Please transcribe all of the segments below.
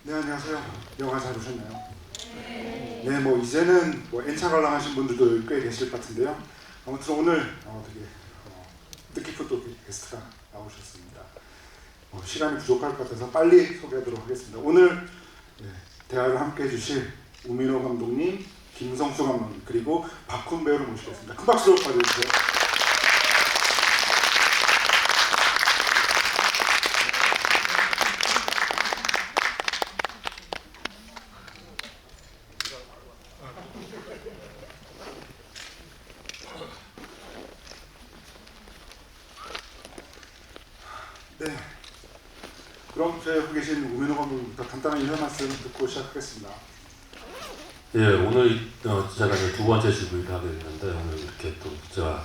네, 안녕하세요. 영화 잘 보셨나요? 네, 뭐 이제는 뭐 N차 관람하신 분들도 꽤 계실 것 같은데요. 아무튼 오늘 되게 뜻깊은 또 게스트가 나오셨습니다. 시간이 부족할 것 같아서 빨리 소개하도록 하겠습니다. 오늘 대화를 함께 해주실 우민호 감독님, 김성수 감독님, 그리고 박훈 배우를 모시겠습니다. 큰 박수로 맞아주세요. 네, 그럼 저희 옆에 계신 우민호 감독님부터 간단한 인사 말씀 듣고 시작하겠습니다. 예, 오늘 제가 이제 두 번째 시구를 하게 됐는데 오늘 이렇게 또 제가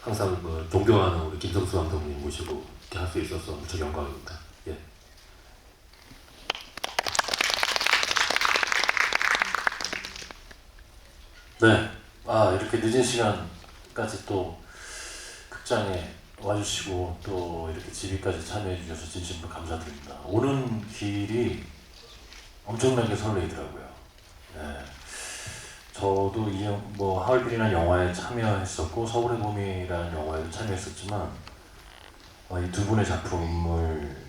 항상 존경하는 우리 김성수 감독님 모시고 이렇게 할 수 있어서 무척 영광입니다. 예. 네, 이렇게 늦은 시간까지 또 극장에 와주시고 또 이렇게 집위까지 참여해 주셔서 진심으로 감사드립니다. 오는 길이 엄청나게 설레이더라고요. 네. 저도 하얼빈이라는 영화에 참여했었고 서울의 봄이라는 영화에도 참여했었지만 이 두 분의 작품을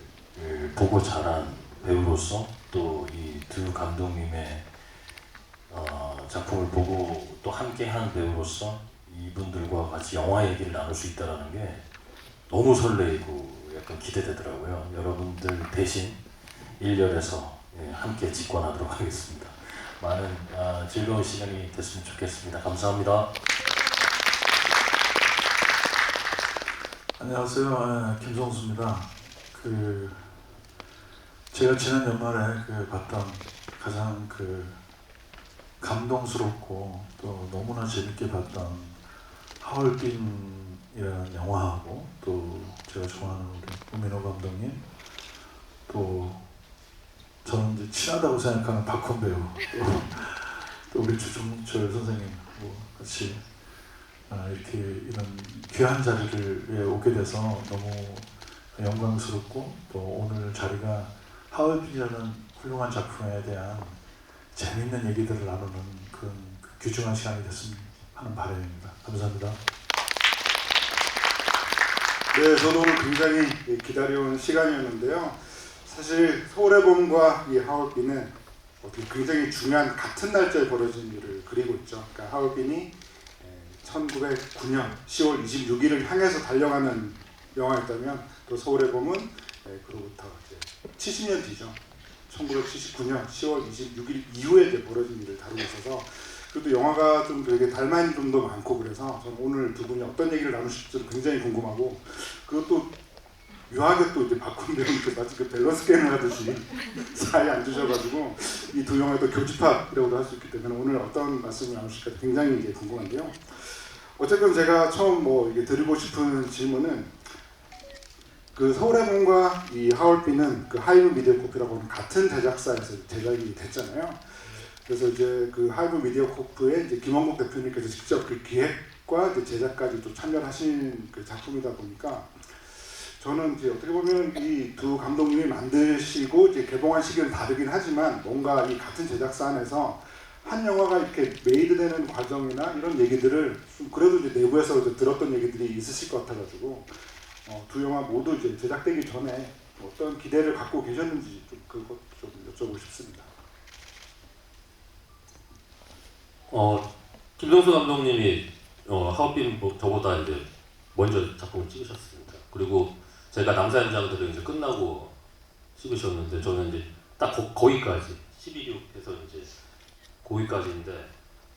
보고 자란 배우로서 또 이 두 감독님의 작품을 보고 또 함께한 배우로서 이분들과 같이 영화 얘기를 나눌 수 있다는 게 너무 설레이고 약간 기대되더라고요. 여러분들 대신 1열에서 함께 직관하도록 하겠습니다. 많은 즐거운 시간이 됐으면 좋겠습니다. 감사합니다. 안녕하세요. 김성수입니다. 제가 지난 연말에 봤던 가장 감동스럽고 또 너무나 재밌게 봤던 하얼빈이라는 영화하고 또 제가 좋아하는 우리 우민호 감독님 또 저는 이제 친하다고 생각하는 박훈 배우 또 우리 주종철 선생님 같이 이렇게 이런 귀한 자리를 오게 돼서 너무 영광스럽고 또 오늘 자리가 하얼빈이라는 훌륭한 작품에 대한 재밌는 얘기들을 나누는 그런 귀중한 시간이 됐으면 하는 바람입니다. 감사합니다. 네, 저도 오늘 굉장히 기다려온 시간이었는데요. 사실 서울의 봄과 이 하얼빈은 굉장히 중요한 같은 날짜에 벌어진 일을 그리고 있죠. 그러니까 하얼빈이 1909년 10월 26일을 향해서 달려가는 영화였다면 또 서울의 봄은 그로부터 이제 70년 뒤죠. 1979년 10월 26일 이후에 이제 벌어진 일을 다루고 있어서 그래도 영화가 좀 되게 닮아있는 점도 많고 그래서 저는 오늘 두 분이 어떤 얘기를 나누실지 굉장히 궁금하고 그것도 묘하게 또 이제 박훈 배우님께 마치 밸런스 게임을 하듯이 사이에 앉으셔가지고 이 두 영화의 또 교집합이라고도 할 수 있기 때문에 오늘 어떤 말씀을 나누실까 굉장히 이제 궁금한데요. 어쨌든 제가 처음 이게 드리고 싶은 질문은 서울의 봄과 이 하얼빈은 하이브 미디어 코프라고 하는 같은 제작사에서 제작이 됐잖아요. 그래서 이제 하이브 미디어 코프의 이제 김원국 대표님께서 직접 기획과 이제 제작까지 또 참여를 하신 작품이다 보니까 저는 이제 어떻게 보면 이 두 감독님이 만드시고 이제 개봉한 시기는 다르긴 하지만 뭔가 이 같은 제작사 안에서 한 영화가 이렇게 메이드되는 과정이나 이런 얘기들을 그래도 이제 내부에서 이제 들었던 얘기들이 있으실 것 같아가지고 두 영화 모두 이제 제작되기 전에 어떤 기대를 갖고 계셨는지 그것 좀 여쭤보고 싶습니다. 김성수 감독님이 하얼빈 저보다 이제 먼저 작품을 찍으셨습니다. 그리고 제가 남사현장들을 이제 끝나고 찍으셨는데 저는 이제 딱 거기까지 12.6에서 이제 거기까지인데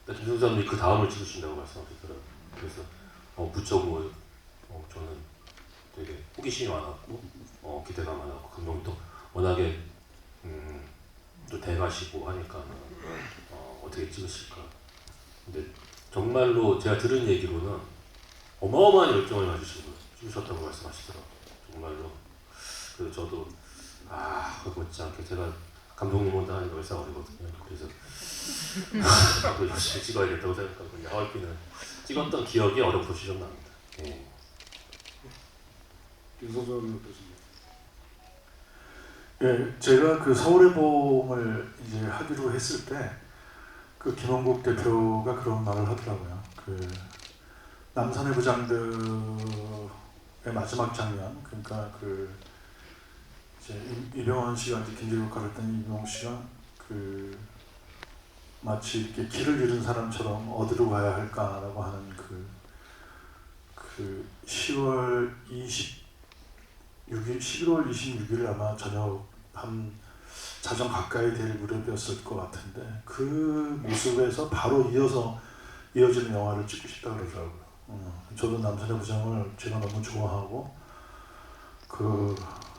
김성수 감독님이 그 다음을 찍으신다고 말씀하셨더라고요. 그래서 무척 저는 되게 호기심이 많았고 기대가 많았고 감독님도 워낙에 또 대가시고 하니까 어떻게 찍으실까. 근데 정말로 제가 들은 얘기로는 어마어마한 열정을 가지시고 찍으셨다고 말씀하시더라고요. 정말로. 그래서 저도 못지않게 제가 감독님보다 한 10살 어리거든요. 그래서 저도 열심히 찍어야겠다고 생각하고 이제 하얼빈을 찍었던 기억이 어렴풋이 좀 납니다. 김성수 감독님. 예, 제가 그 서울의 봄을 이제 하기로 했을 때 그 김원국 대표가 그런 말을 하더라고요. 그 남산의 부장들의 마지막 장면, 그러니까 그 이제 이병헌 씨가 이제 김재국 역할을 했던 이병헌 씨가 그 마치 이렇게 길을 잃은 사람처럼 어디로 가야 할까라고 하는 그 10월 11월 26일 아마 저녁 밤 자정 가까이 될 무렵이었을 것 같은데 그 모습에서 바로 이어지는 영화를 찍고 싶다 그러더라고요. 저도 남산의 부장을 제가 너무 좋아하고 그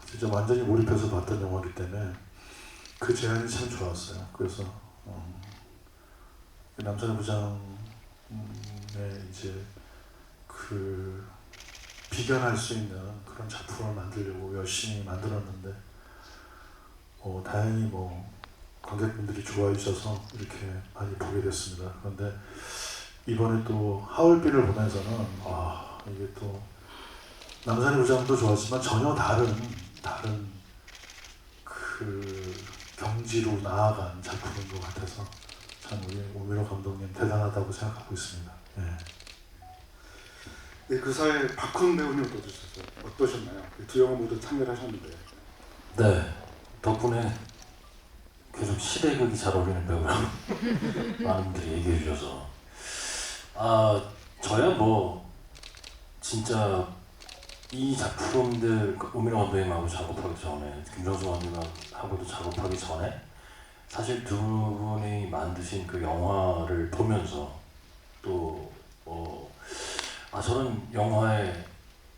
진짜 완전히 몰입해서 봤던 영화이기 때문에 그 제안이 참 좋았어요. 그래서 남산의 부장의 이제 그 비견할 수 있는 그런 작품을 만들려고 열심히 만들었는데 다행히 관객분들이 좋아해 주셔서 이렇게 많이 보게 됐습니다. 그런데 이번에 또 하얼빈을 보면서는 이게 또 남산의 부장도 좋았지만 전혀 다른 그 경지로 나아간 작품인 것 같아서 참 우리 오미로 감독님 대단하다고 생각하고 있습니다. 예. 네, 그 사이에 박훈 배우님 어떠셨나요? 두 영화 모두 참여를 하셨는데. 네, 덕분에 계속 시대극이 잘 어울리는 배우라고 많은 분들이 얘기해 주셔서 저야 진짜 이 작품들 오미러 감독님하고 작업하기 전에 김정수 감독님하고도 작업하기 전에 사실 두 분이 만드신 그 영화를 보면서 또 저런 영화에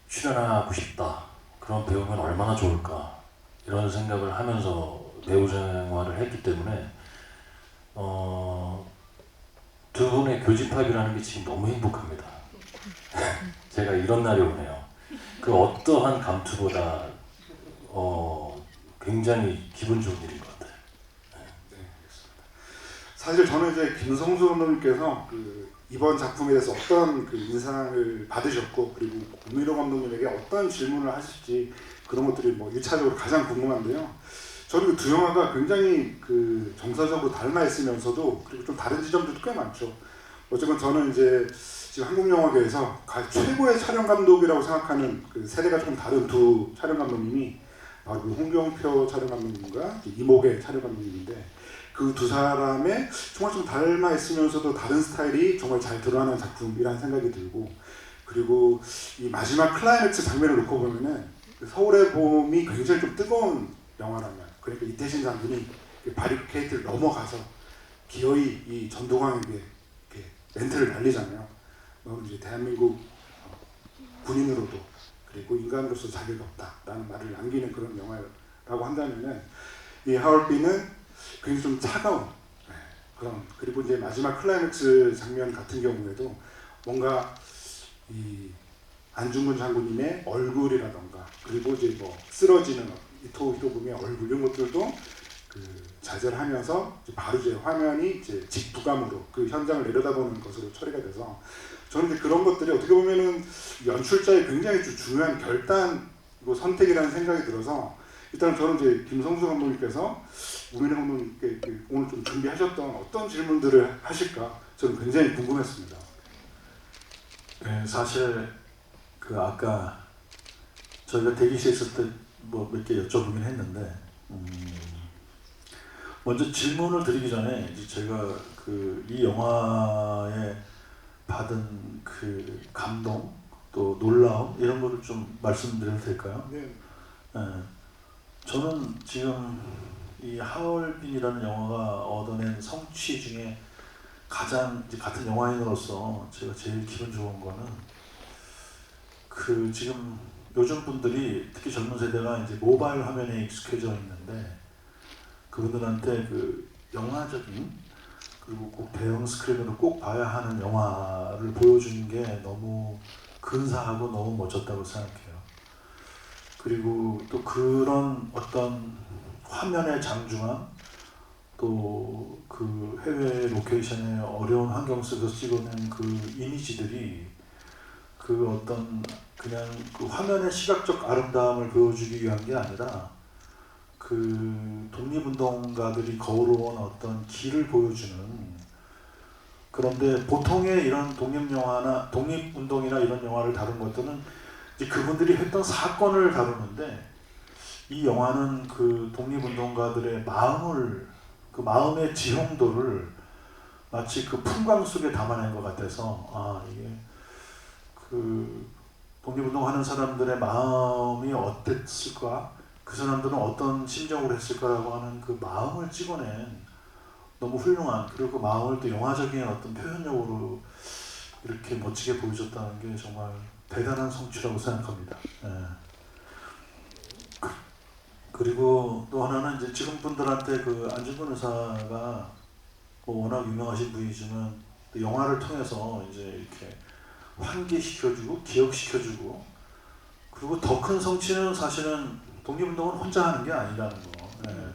출연하고 싶다, 그런 배우면 얼마나 좋을까 이런 생각을 하면서 배우 생활을 했기 때문에 두 분의 교집합이라는 게 지금 너무 행복합니다. 제가 이런 날이 오네요. 그 어떠한 감투보다 굉장히 기분 좋은 일인 것 같아요. 네, 알겠습니다. 사실 저는 이제 김성수 감독님께서 이번 작품에 대해서 어떤 인상을 받으셨고 그리고 오미로 감독님에게 어떤 질문을 하실지 그런 것들이 1차적으로 가장 궁금한데요. 저는 두 영화가 굉장히 정서적으로 닮아 있으면서도 그리고 좀 다른 지점들도 꽤 많죠. 어쨌건 저는 이제 지금 한국 영화계에서 최고의 촬영 감독이라고 생각하는 세대가 조금 다른 두 촬영 감독님이 바로 홍경표 촬영 감독님과 이목의 촬영 감독님인데 그 두 사람의 정말 좀 닮아 있으면서도 다른 스타일이 정말 잘 드러나는 작품이라는 생각이 들고 그리고 이 마지막 클라이맥스 장면을 놓고 보면은 서울의 봄이 굉장히 좀 뜨거운 영화라면 그러니까 이태신 장군이 바리케이트를 넘어가서 기어이 이 전두광에게 이렇게 멘트를 날리잖아요. 너는 이제 대한민국 군인으로도 그리고 인간으로서 자격이 없다라는 말을 남기는 그런 영화라고 한다면은 이 하얼빈은 굉장히 좀 차가운 그런 그리고 이제 마지막 클라이맥스 장면 같은 경우에도 뭔가 이 안중근 장군님의 얼굴이라던가 그리고 이제 쓰러지는 이토 히로부미의 얼굴 이런 것들도 좌절하면서 바로 이제 화면이 이제 직부감으로 그 현장을 내려다보는 것으로 처리가 돼서 저는 이제 그런 것들이 어떻게 보면은 연출자의 굉장히 중요한 결단이고 선택이라는 생각이 들어서 일단 저는 이제 김성수 감독님께서 우민호 감독님께 오늘 좀 준비하셨던 어떤 질문들을 하실까 저는 굉장히 궁금했습니다. 네, 사실 아까 저희가 대기실에 있을 때 몇 개 여쭤보긴 했는데 먼저 질문을 드리기 전에 이제 제가 이 영화에 받은 감동 또 놀라움 이런 거를 좀 말씀드려도 될까요? 네. 저는 지금 이 하얼빈이라는 영화가 얻어낸 성취 중에 가장 이제 같은 영화인으로서 제가 제일 기분 좋은 거는 지금 요즘 분들이 특히 젊은 세대가 이제 모바일 화면에 익숙해져 있는데 그분들한테 영화적인 그리고 꼭 대형 스크린으로 꼭 봐야 하는 영화를 보여주는 게 너무 근사하고 너무 멋졌다고 생각해요. 그리고 또 그런 어떤 화면의 장중함 또 해외 로케이션의 어려운 환경 속에서 찍어낸 이미지들이 어떤 그냥 화면의 시각적 아름다움을 보여주기 위한 게 아니라 그 독립운동가들이 걸어온 어떤 길을 보여주는. 그런데 보통의 이런 독립운동이나 이런 영화를 다룬 것들은 이제 그분들이 했던 사건을 다루는데, 이 영화는 그 독립운동가들의 그 마음의 지형도를 마치 그 풍광 속에 담아낸 것 같아서, 이게 그 독립운동하는 사람들의 마음이 어땠을까, 그 사람들은 어떤 심정으로 했을까라고 하는 그 마음을 찍어낸 너무 훌륭한, 그리고 그 마음을 또 영화적인 어떤 표현력으로 이렇게 멋지게 보여줬다는 게 정말 대단한 성취라고 생각합니다. 예. 그리고 또 하나는 이제 지금 분들한테 그 안중근 의사가 뭐 워낙 유명하신 분이지만 또 영화를 통해서 이제 이렇게 환기시켜주고 기억시켜주고, 그리고 더 큰 성취는 사실은 독립운동은 혼자 하는 게 아니라는 거. 예.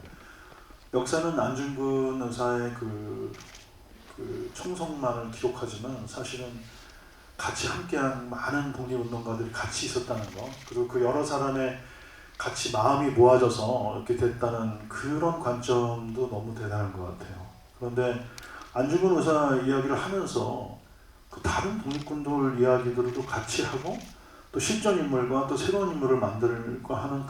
역사는 안중근 의사의 그 총성만을 기록하지만 사실은 같이 함께한 많은 독립운동가들이 같이 있었다는 거, 그리고 그 여러 사람의 같이 마음이 모아져서 이렇게 됐다는 그런 관점도 너무 대단한 것 같아요. 그런데 안중근 의사 이야기를 하면서 그 다른 독립군들 이야기들도 같이 하고 또 실존 인물과 또 새로운 인물을 만들고 하는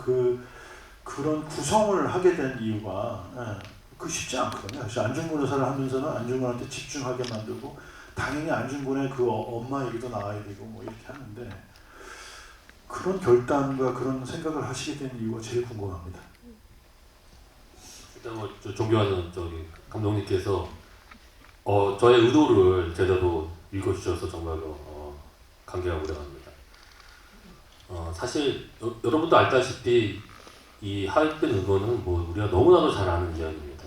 그런 구성을 하게 된 이유가 그 쉽지 않거든요. 사실 안중근 의사를 하면서는 안중근한테 집중하게 만들고 당연히 안중근의 그 엄마 얘기도 나와야 되고 뭐 이렇게 하는데, 그런 결단과 그런 생각을 하시게 된 이유가 제일 궁금합니다. 일단 뭐 존경하는 감독님께서 저의 의도를 제대로 읽어주셔서 정말로 감개가 무량합니다. 사실 여러분도 알다시피 이 하얼빈 의원은 뭐 우리가 너무나도 잘 아는 이야기입니다.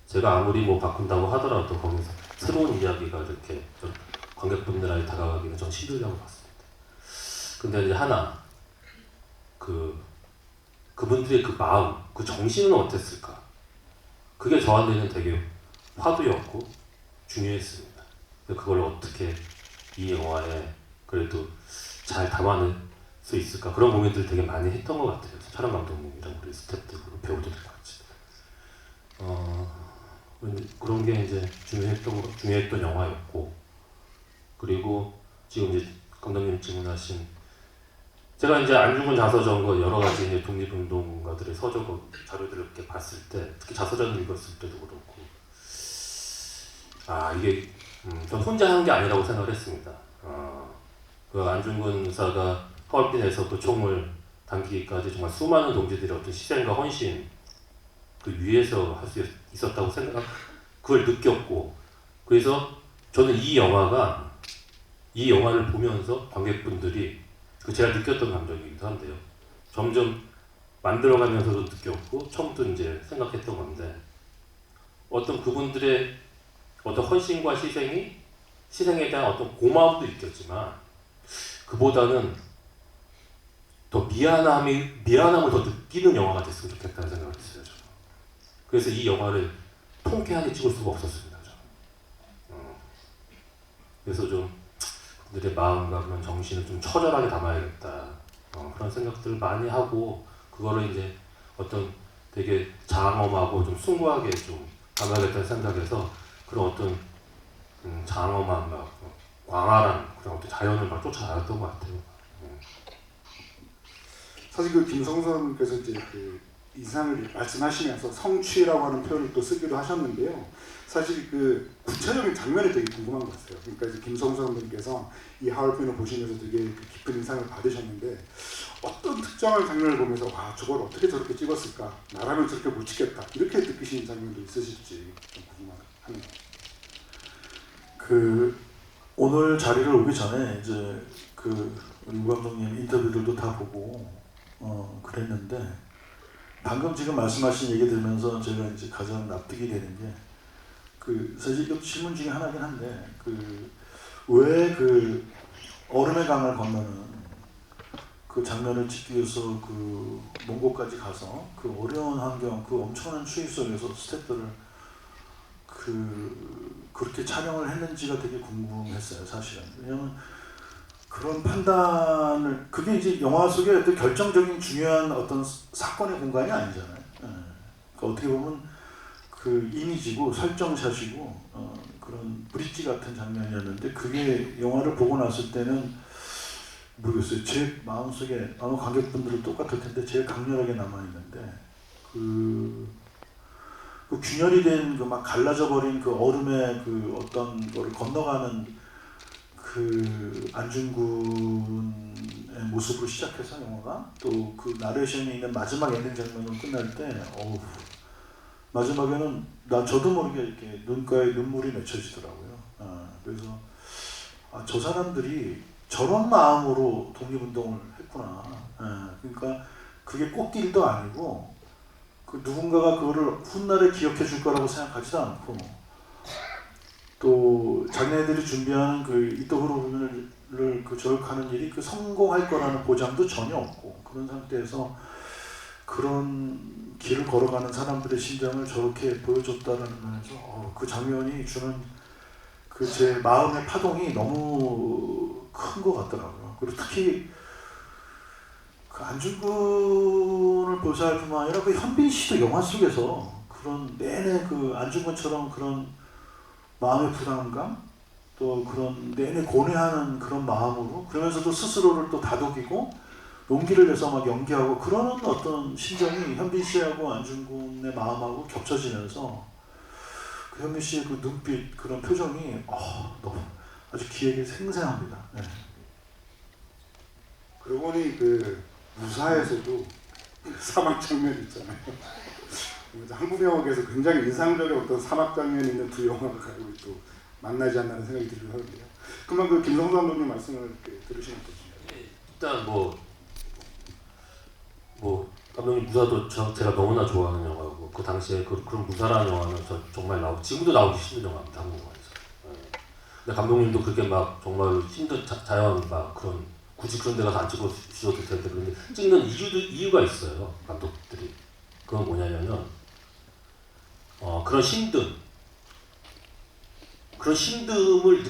제가 아무리 뭐 바꾼다고 하더라도 거기서 새로운 이야기가 이렇게 좀 관객분들한테 다가가기는 좀 힘들다고 봤습니다. 근데 이제 하나 그분들의 그 마음, 그 정신은 어땠을까? 그게 저한테는 되게 화두였고 중요했습니다. 그걸 어떻게 이 영화에 그래도 잘 담아낼 수 있을까? 그런 고민들을 되게 많이 했던 것 같아요. 촬영 감독님이랑 우리 스태프들, 배우들과 같이. 그런 게 이제 중요했던 영화였고, 그리고 지금 이제 감독님 질문하신, 제가 이제 안중근 자서전과 여러 가지 이제 독립운동가들의 서적 자료들을 이렇게 봤을 때, 특히 자서전을 읽었을 때도 그렇고, 이게 전 혼자 한 게 아니라고 생각을 했습니다. 그 안중근 의사가 하얼빈에서 그 총을 당기기까지 정말 수많은 동지들의 어떤 희생과 헌신 그 위에서 할 수 있었다고 그걸 느꼈고, 그래서 저는 이 영화를 보면서 관객분들이 제가 느꼈던 감정이기도 한데요. 점점 만들어가면서도 느꼈고 처음부터 이제 생각했던 건데, 어떤 그분들의 어떤 헌신과 희생에 대한 어떤 고마움도 있겠지만 그보다는 더 미안함을 더 느끼는 영화가 됐으면 좋겠다는 생각을 했어요. 저는. 그래서 이 영화를 통쾌하게 찍을 수가 없었습니다. 저는. 그래서 좀 그들의 마음과 그런 정신을 좀 처절하게 담아야겠다. 그런 생각들을 많이 하고, 그거를 이제 어떤 되게 장엄하고 좀 숭고하게 좀 담아야겠다는 생각에서 그런 어떤 장엄한 막 광활한 그런 어떤 자연을 막 쫓아다녔던 것 같아요. 사실 그 김성선님께서 이제 그 인상을 말씀하시면서 성취라고 하는 표현을 또 쓰기도 하셨는데요. 사실 그 구체적인 장면이 되게 궁금한 것 같아요. 그러니까 이제 김성선님께서 이 하얼빈을 보시면서 되게 깊은 인상을 받으셨는데, 어떤 특정한 장면을 보면서 와, 저걸 어떻게 저렇게 찍었을까? 나라면 저렇게 못 찍겠다. 이렇게 느끼시는 장면도 있으실지 좀 궁금합니다. 오늘 자리를 오기 전에 이제 우리 우 감독님 인터뷰들도 다 보고 그랬는데, 방금 지금 말씀하신 얘기 들으면서 제가 이제 가장 납득이 되는 게, 사실 이거 질문 중에 하나긴 한데, 왜 얼음의 강을 건너는 그 장면을 찍기 위해서 몽고까지 가서 그 어려운 환경, 그 엄청난 추위 속에서 스태프들을 그렇게 촬영을 했는지가 되게 궁금했어요, 사실은. 왜냐면 그런 판단을, 그게 이제 영화 속의 어떤 결정적인 중요한 어떤 사건의 공간이 아니잖아요. 그러니까 어떻게 보면 그 이미지고 설정샷이고 그런 브릿지 같은 장면이었는데 그게 영화를 보고 났을 때는 모르겠어요. 제 마음속에 아마 관객분들은 똑같을 텐데 제일 강렬하게 남아있는데 그 균열이 된 그 막 갈라져 버린 그 얼음의 그 어떤 거를 건너가는 그 안중근의 모습으로 시작해서 영화가 또 그 나레이션이 있는 마지막 엔딩 장면으로 끝날 때 마지막에는 저도 모르게 이렇게 눈가에 눈물이 맺혀지더라고요. 그래서 저 사람들이 저런 마음으로 독립운동을 했구나. 그러니까 그게 꽃길도 아니고 그 누군가가 그거를 훗날에 기억해 줄 거라고 생각하지도 않고 또 자기네들이 준비하는 그 이토그로를 그 저격하는 일이 그 성공할 거라는 보장도 전혀 없고 그런 상태에서 그런 길을 걸어가는 사람들의 심정을 저렇게 보여줬다라는 면에서 그 장면이 주는 그 제 마음의 파동이 너무 큰 것 같더라고요. 그리고 특히 그 안중근을 묘사할 뿐만 아니라 그 현빈 씨도 영화 속에서 그런 내내 그 안중근처럼 그런 마음의 부담감 또 그런 내내 고뇌하는 그런 마음으로 그러면서도 스스로를 또 다독이고 용기를 내서 막 연기하고 그러는 어떤 심정이 현빈 씨하고 안중근의 마음하고 겹쳐지면서 그 현빈 씨의 그 눈빛 그런 표정이 너무 아주 기억에 생생합니다. 네. 그러고 보니 그 무사에서도 사막 장면 있잖아요. 한국 영화계에서 굉장히 인상적인 어떤 사막 장면이 있는 두 영화가 또 만나지 않나는 생각이 들기도 하는데요. 그만 그 김성수 감독님 말씀을 이렇게 들으시면 어떠신가요? 일단 감독님 무사도 제가 너무나 좋아하는 영화고 그 당시에 그런 무사라는 영화는 정말 지금도 나오기 힘든 영화입니다. 한국 영화에서. 근데 감독님도 그렇게 막 정말 힘든 자연 막 그런 굳이 그런 데 가서 안 찍어 주셔도 텐데 그런데 찍는 이유가 있어요. 감독들이. 그건 뭐냐면은 그런 힘듦을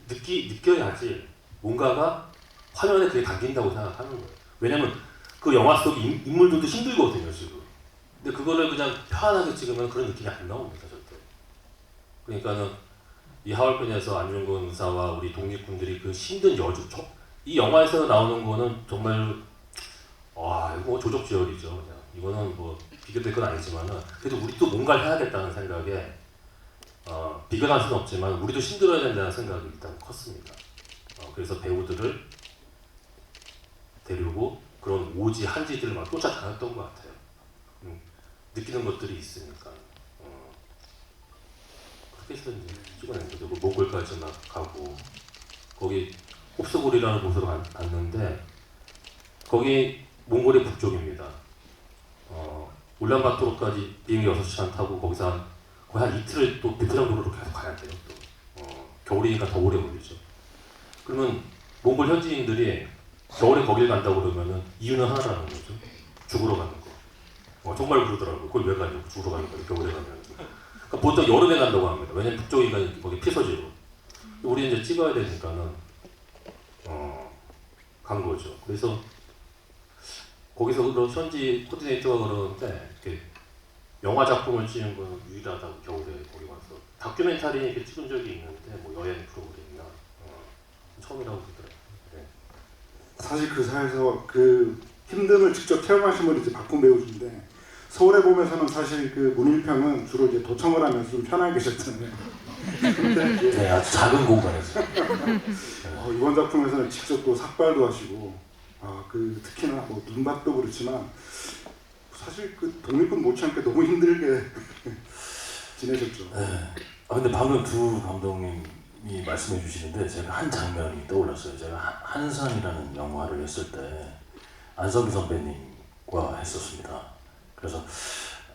느껴야지 뭔가가 화면에 그게 담긴다고 생각하는 거예요. 왜냐면 그 영화 속 인물들도 힘들거든요, 지금. 근데 그거를 그냥 편안하게 찍으면 그런 느낌이 안 나옵니다, 절대. 그러니까는 이 하얼빈에서 안중근 의사와 우리 독립군들이 그 힘든 이 영화에서 나오는 거는 정말 이거 조적지열이죠. 그냥 이거는 뭐 비교될 건 아니지만은 그래도 우리도 뭔가를 해야겠다는 생각에 비교할 수는 없지만 우리도 힘들어야 된다는 생각이 일단 컸습니다. 그래서 배우들을 데리고 그런 오지 한지들을 막 쫓아다녔던 것 같아요. 느끼는 것들이 있으니까 그렇게 해서 이제 찍어낸 거죠. 몽골까지 막 가고 거기 홉스골이라는 곳으로 갔는데 거기 몽골의 북쪽입니다. 울란바토르까지 비행기 6시간 타고 거기서 거의 한 이틀을 또 비프장도로로 계속 가야 돼요. 또 겨울이니까 더 오래 걸리죠. 그러면 몽골 현지인들이 겨울에 거길 간다고 그러면은 이유는 하나라는 거죠. 죽으러 가는 거. 정말 그러더라고요. 거기 왜 가냐고 죽으러 가는 거예요. 겨울에 가면. 그러니까 보통 여름에 간다고 합니다. 왜냐면 북쪽이 거기 피서지로. 우리 이제 찍어야 되니까는 간 거죠. 그래서 거기서 현지 코디네이터가 그러는데 이렇게 영화 작품을 찍는 건 유일하다고 겨울에 거기 와서 다큐멘터리 이렇게 찍은 적이 있는데 뭐 여행 프로그램이나 처음이라고 그러더라고요. 네. 사실 그 사회에서 그 힘듦을 직접 체험하신 분이 이제 박군 배우신데 서울에 보면서는 사실 그 문일평은 주로 이제 도청을 하면서 좀 편하게 계셨잖아요. 근데 네, 아주 작은 공간에서. 이번 작품에서는 직접 또 삭발도 하시고 그 특히나 뭐 눈밭도 그렇지만 사실 그 독립군 못지않게 너무 힘들게 지내셨죠. 네. 근데 방금 두 감독님이 말씀해 주시는데 제가 한 장면이 떠올랐어요. 제가 한산이라는 영화를 했을 때 안성기 선배님과 했었습니다. 그래서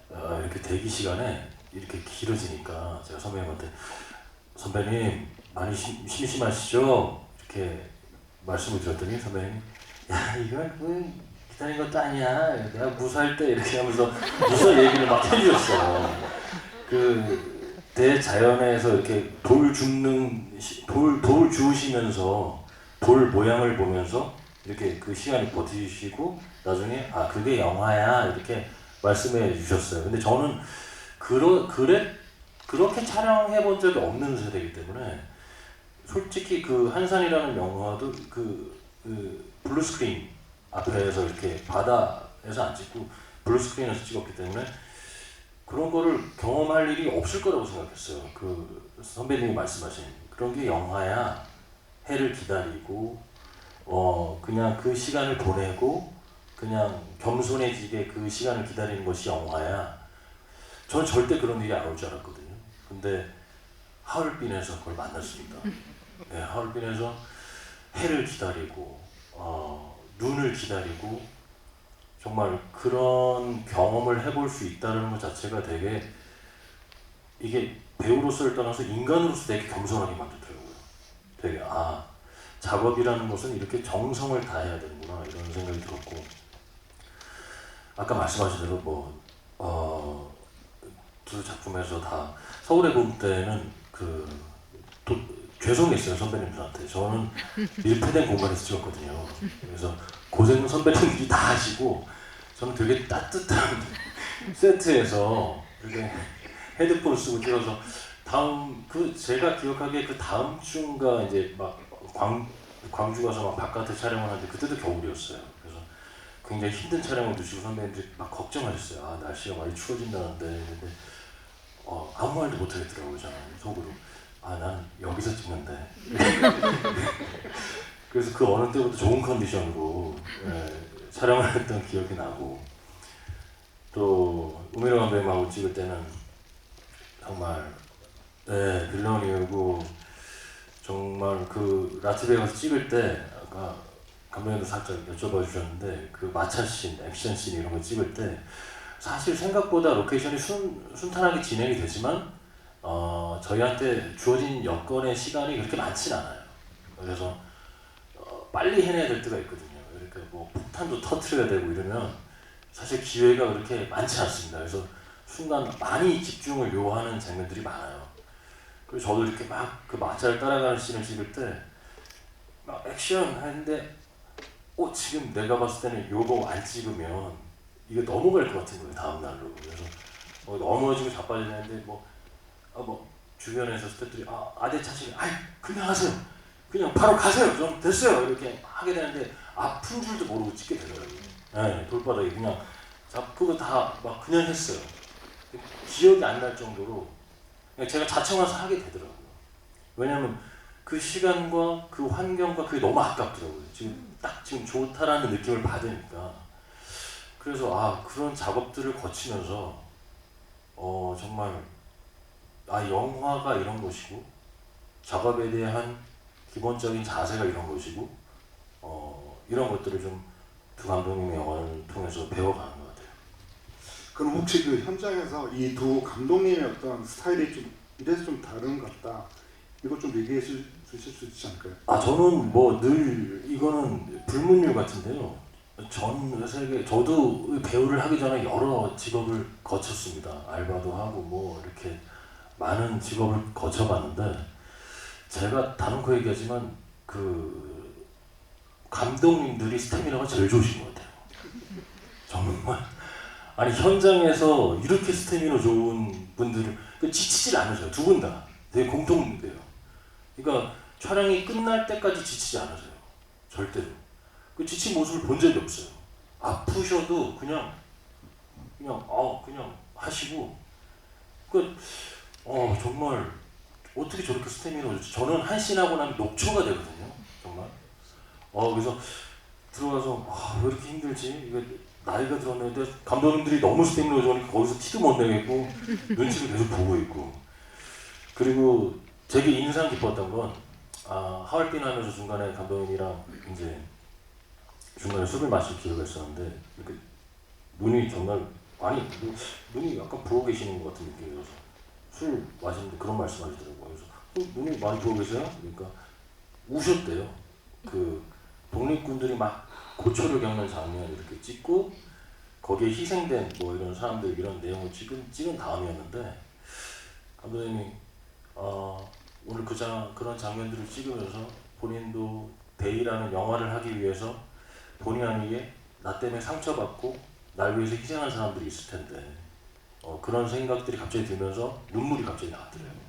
이렇게 대기 시간에 이렇게 길어지니까 제가 선배님한테 선배님 많이 심심하시죠? 이렇게 말씀을 드렸더니 선배님이 야 이건 기다린 것도 아니야. 내가 무사할 때 이렇게 하면서 무사 얘기를 막 해주셨어요. 그 대자연에서 이렇게 돌 주우시면서 돌 모양을 보면서 이렇게 그 시간을 버티시고 나중에 그게 영화야 이렇게 말씀해 주셨어요. 근데 저는 그렇게 촬영해 본 적이 없는 세대이기 때문에 솔직히 그 한산이라는 영화도 그 블루 스크린 앞에서 이렇게 바다에서 안 찍고 블루 스크린에서 찍었기 때문에 그런 거를 경험할 일이 없을 거라고 생각했어요. 그 선배님이 말씀하신 그런 게 영화야. 해를 기다리고 그냥 그 시간을 보내고 그냥 겸손해지게 그 시간을 기다리는 것이 영화야. 저는 절대 그런 일이 안 올 줄 알았거든요. 근데 하얼빈에서 그걸 만났습니다. 네, 하얼빈에서 해를 기다리고 눈을 기다리고 정말 그런 경험을 해볼 수 있다는 것 자체가 되게 이게 배우로서를 떠나서 인간으로서 되게 겸손하게 만들더라고요. 되게 작업이라는 것은 이렇게 정성을 다해야 되는구나 이런 생각이 들었고 아까 말씀하신 대로 두 작품에서 다 서울의 봄 때는 죄송했어요 선배님들한테. 저는 밀폐된 공간에서 찍었거든요. 그래서 고생 선배님들이 다 하시고 저는 되게 따뜻한 세트에서 이렇게 헤드폰 쓰고 찍어서 제가 기억하기에 그 다음 주인가 이제 막 광주 가서 막 바깥에 촬영을 하는데 그때도 겨울이었어요. 그래서 굉장히 힘든 촬영을 두시고 선배님들이 막 걱정하셨어요. 날씨가 많이 추워진다는데. 근데 아무 말도 못 하겠더라고요. 저는 속으로. 난 여기서 찍는데. 그래서 그 어느 때부터 좋은 컨디션으로 촬영을 했던 기억이 나고 또 우미로 감독님하고 찍을 때는 정말 빌런이고 정말 그 라트베이거에서 찍을 때 아까 감독님도 살짝 여쭤봐 주셨는데 그 마차씬, 액션씬 이런 거 찍을 때 사실 생각보다 로케이션이 순탄하게 진행이 되지만 저희한테 주어진 여건의 시간이 그렇게 많진 않아요. 그래서 빨리 해내야 될 때가 있거든요. 이렇게 뭐 폭탄도 터트려야 되고 이러면 사실 기회가 그렇게 많지 않습니다. 그래서 순간 많이 집중을 요하는 장면들이 많아요. 그래서 저도 이렇게 막 그 마차를 따라가는 씬을 찍을 때 막 액션 하는데 지금 내가 봤을 때는 요거 안 찍으면 이게 넘어갈 것 같은 거예요. 다음 날로. 그래서 넘어지고 자빠지는데 주변에서 스태프들이 아대 차시네. 그냥 하세요. 그냥 바로 가세요. 좀 됐어요. 이렇게 하게 되는데 아픈 줄도 모르고 찍게 되더라고요. 네, 돌바닥에 그냥 그거 다 막 그냥 했어요. 기억이 안 날 정도로 그냥 제가 자청해서 하게 되더라고요. 왜냐면 그 시간과 그 환경과 그게 너무 아깝더라고요. 지금 좋다라는 느낌을 받으니까. 그래서 그런 작업들을 거치면서 정말 영화가 이런 것이고 작업에 대한 기본적인 자세가 이런 것이고 이런 것들을 좀 두 감독님의 영화를 통해서 배워가는 것 같아요. 그럼 혹시 그 현장에서 이 두 감독님의 어떤 스타일이 좀 이래서 좀 다른 것 같다. 이거 좀 얘기해 주실 수 있지 않을까요? 저는 늘 이거는 불문율 같은데요. 전 세계 저도 배우를 하기 전에 여러 직업을 거쳤습니다. 알바도 하고 이렇게 많은 직업을 거쳐봤는데 제가 다른코 얘기하지만 그 감독님들이 스태미나가 제일 좋으신 것 같아요. 정말 현장에서 이렇게 스태미나 좋은 분들을 지치질 않으세요. 두 분 다 되게 공통돼요. 그러니까 촬영이 끝날 때까지 지치지 않으세요. 절대로. 그 지친 모습을 본 적이 없어요. 아프셔도 그냥 하시고 정말 어떻게 저렇게 스태미나 좋지? 저는 한 씬 하고 나면 녹초가 되거든요. 정말. 그래서 들어가서 왜 이렇게 힘들지? 이게 나이가 들었는데 감독님들이 너무 스태미나 좋으니까 거기서 티도 못 내겠고 눈치를 계속 보고 있고. 그리고 되게 인상 깊었던 건 하얼빈 하면서 중간에 감독님이랑 이제 중간에 술을 마실 기회가 있었는데 이렇게 눈이 정말 눈이 약간 부어 계시는 것 같은 느낌이어서 술 마시는데 그런 말씀하시더라고요. 그래서 눈이 많이 부어 계세요? 그러니까 우셨대요. 그 독립군들이 막 고초를 겪는 장면 이렇게 찍고 거기에 희생된 이런 사람들 이런 내용을 찍은 다음이었는데 감독님이 오늘 그런 장면들을 찍으면서 본인도 데이라는 영화를 하기 위해서 본의 아니게 나 때문에 상처받고 날 위해서 희생한 사람들이 있을 텐데 그런 생각들이 갑자기 들면서 눈물이 갑자기 나왔더래요.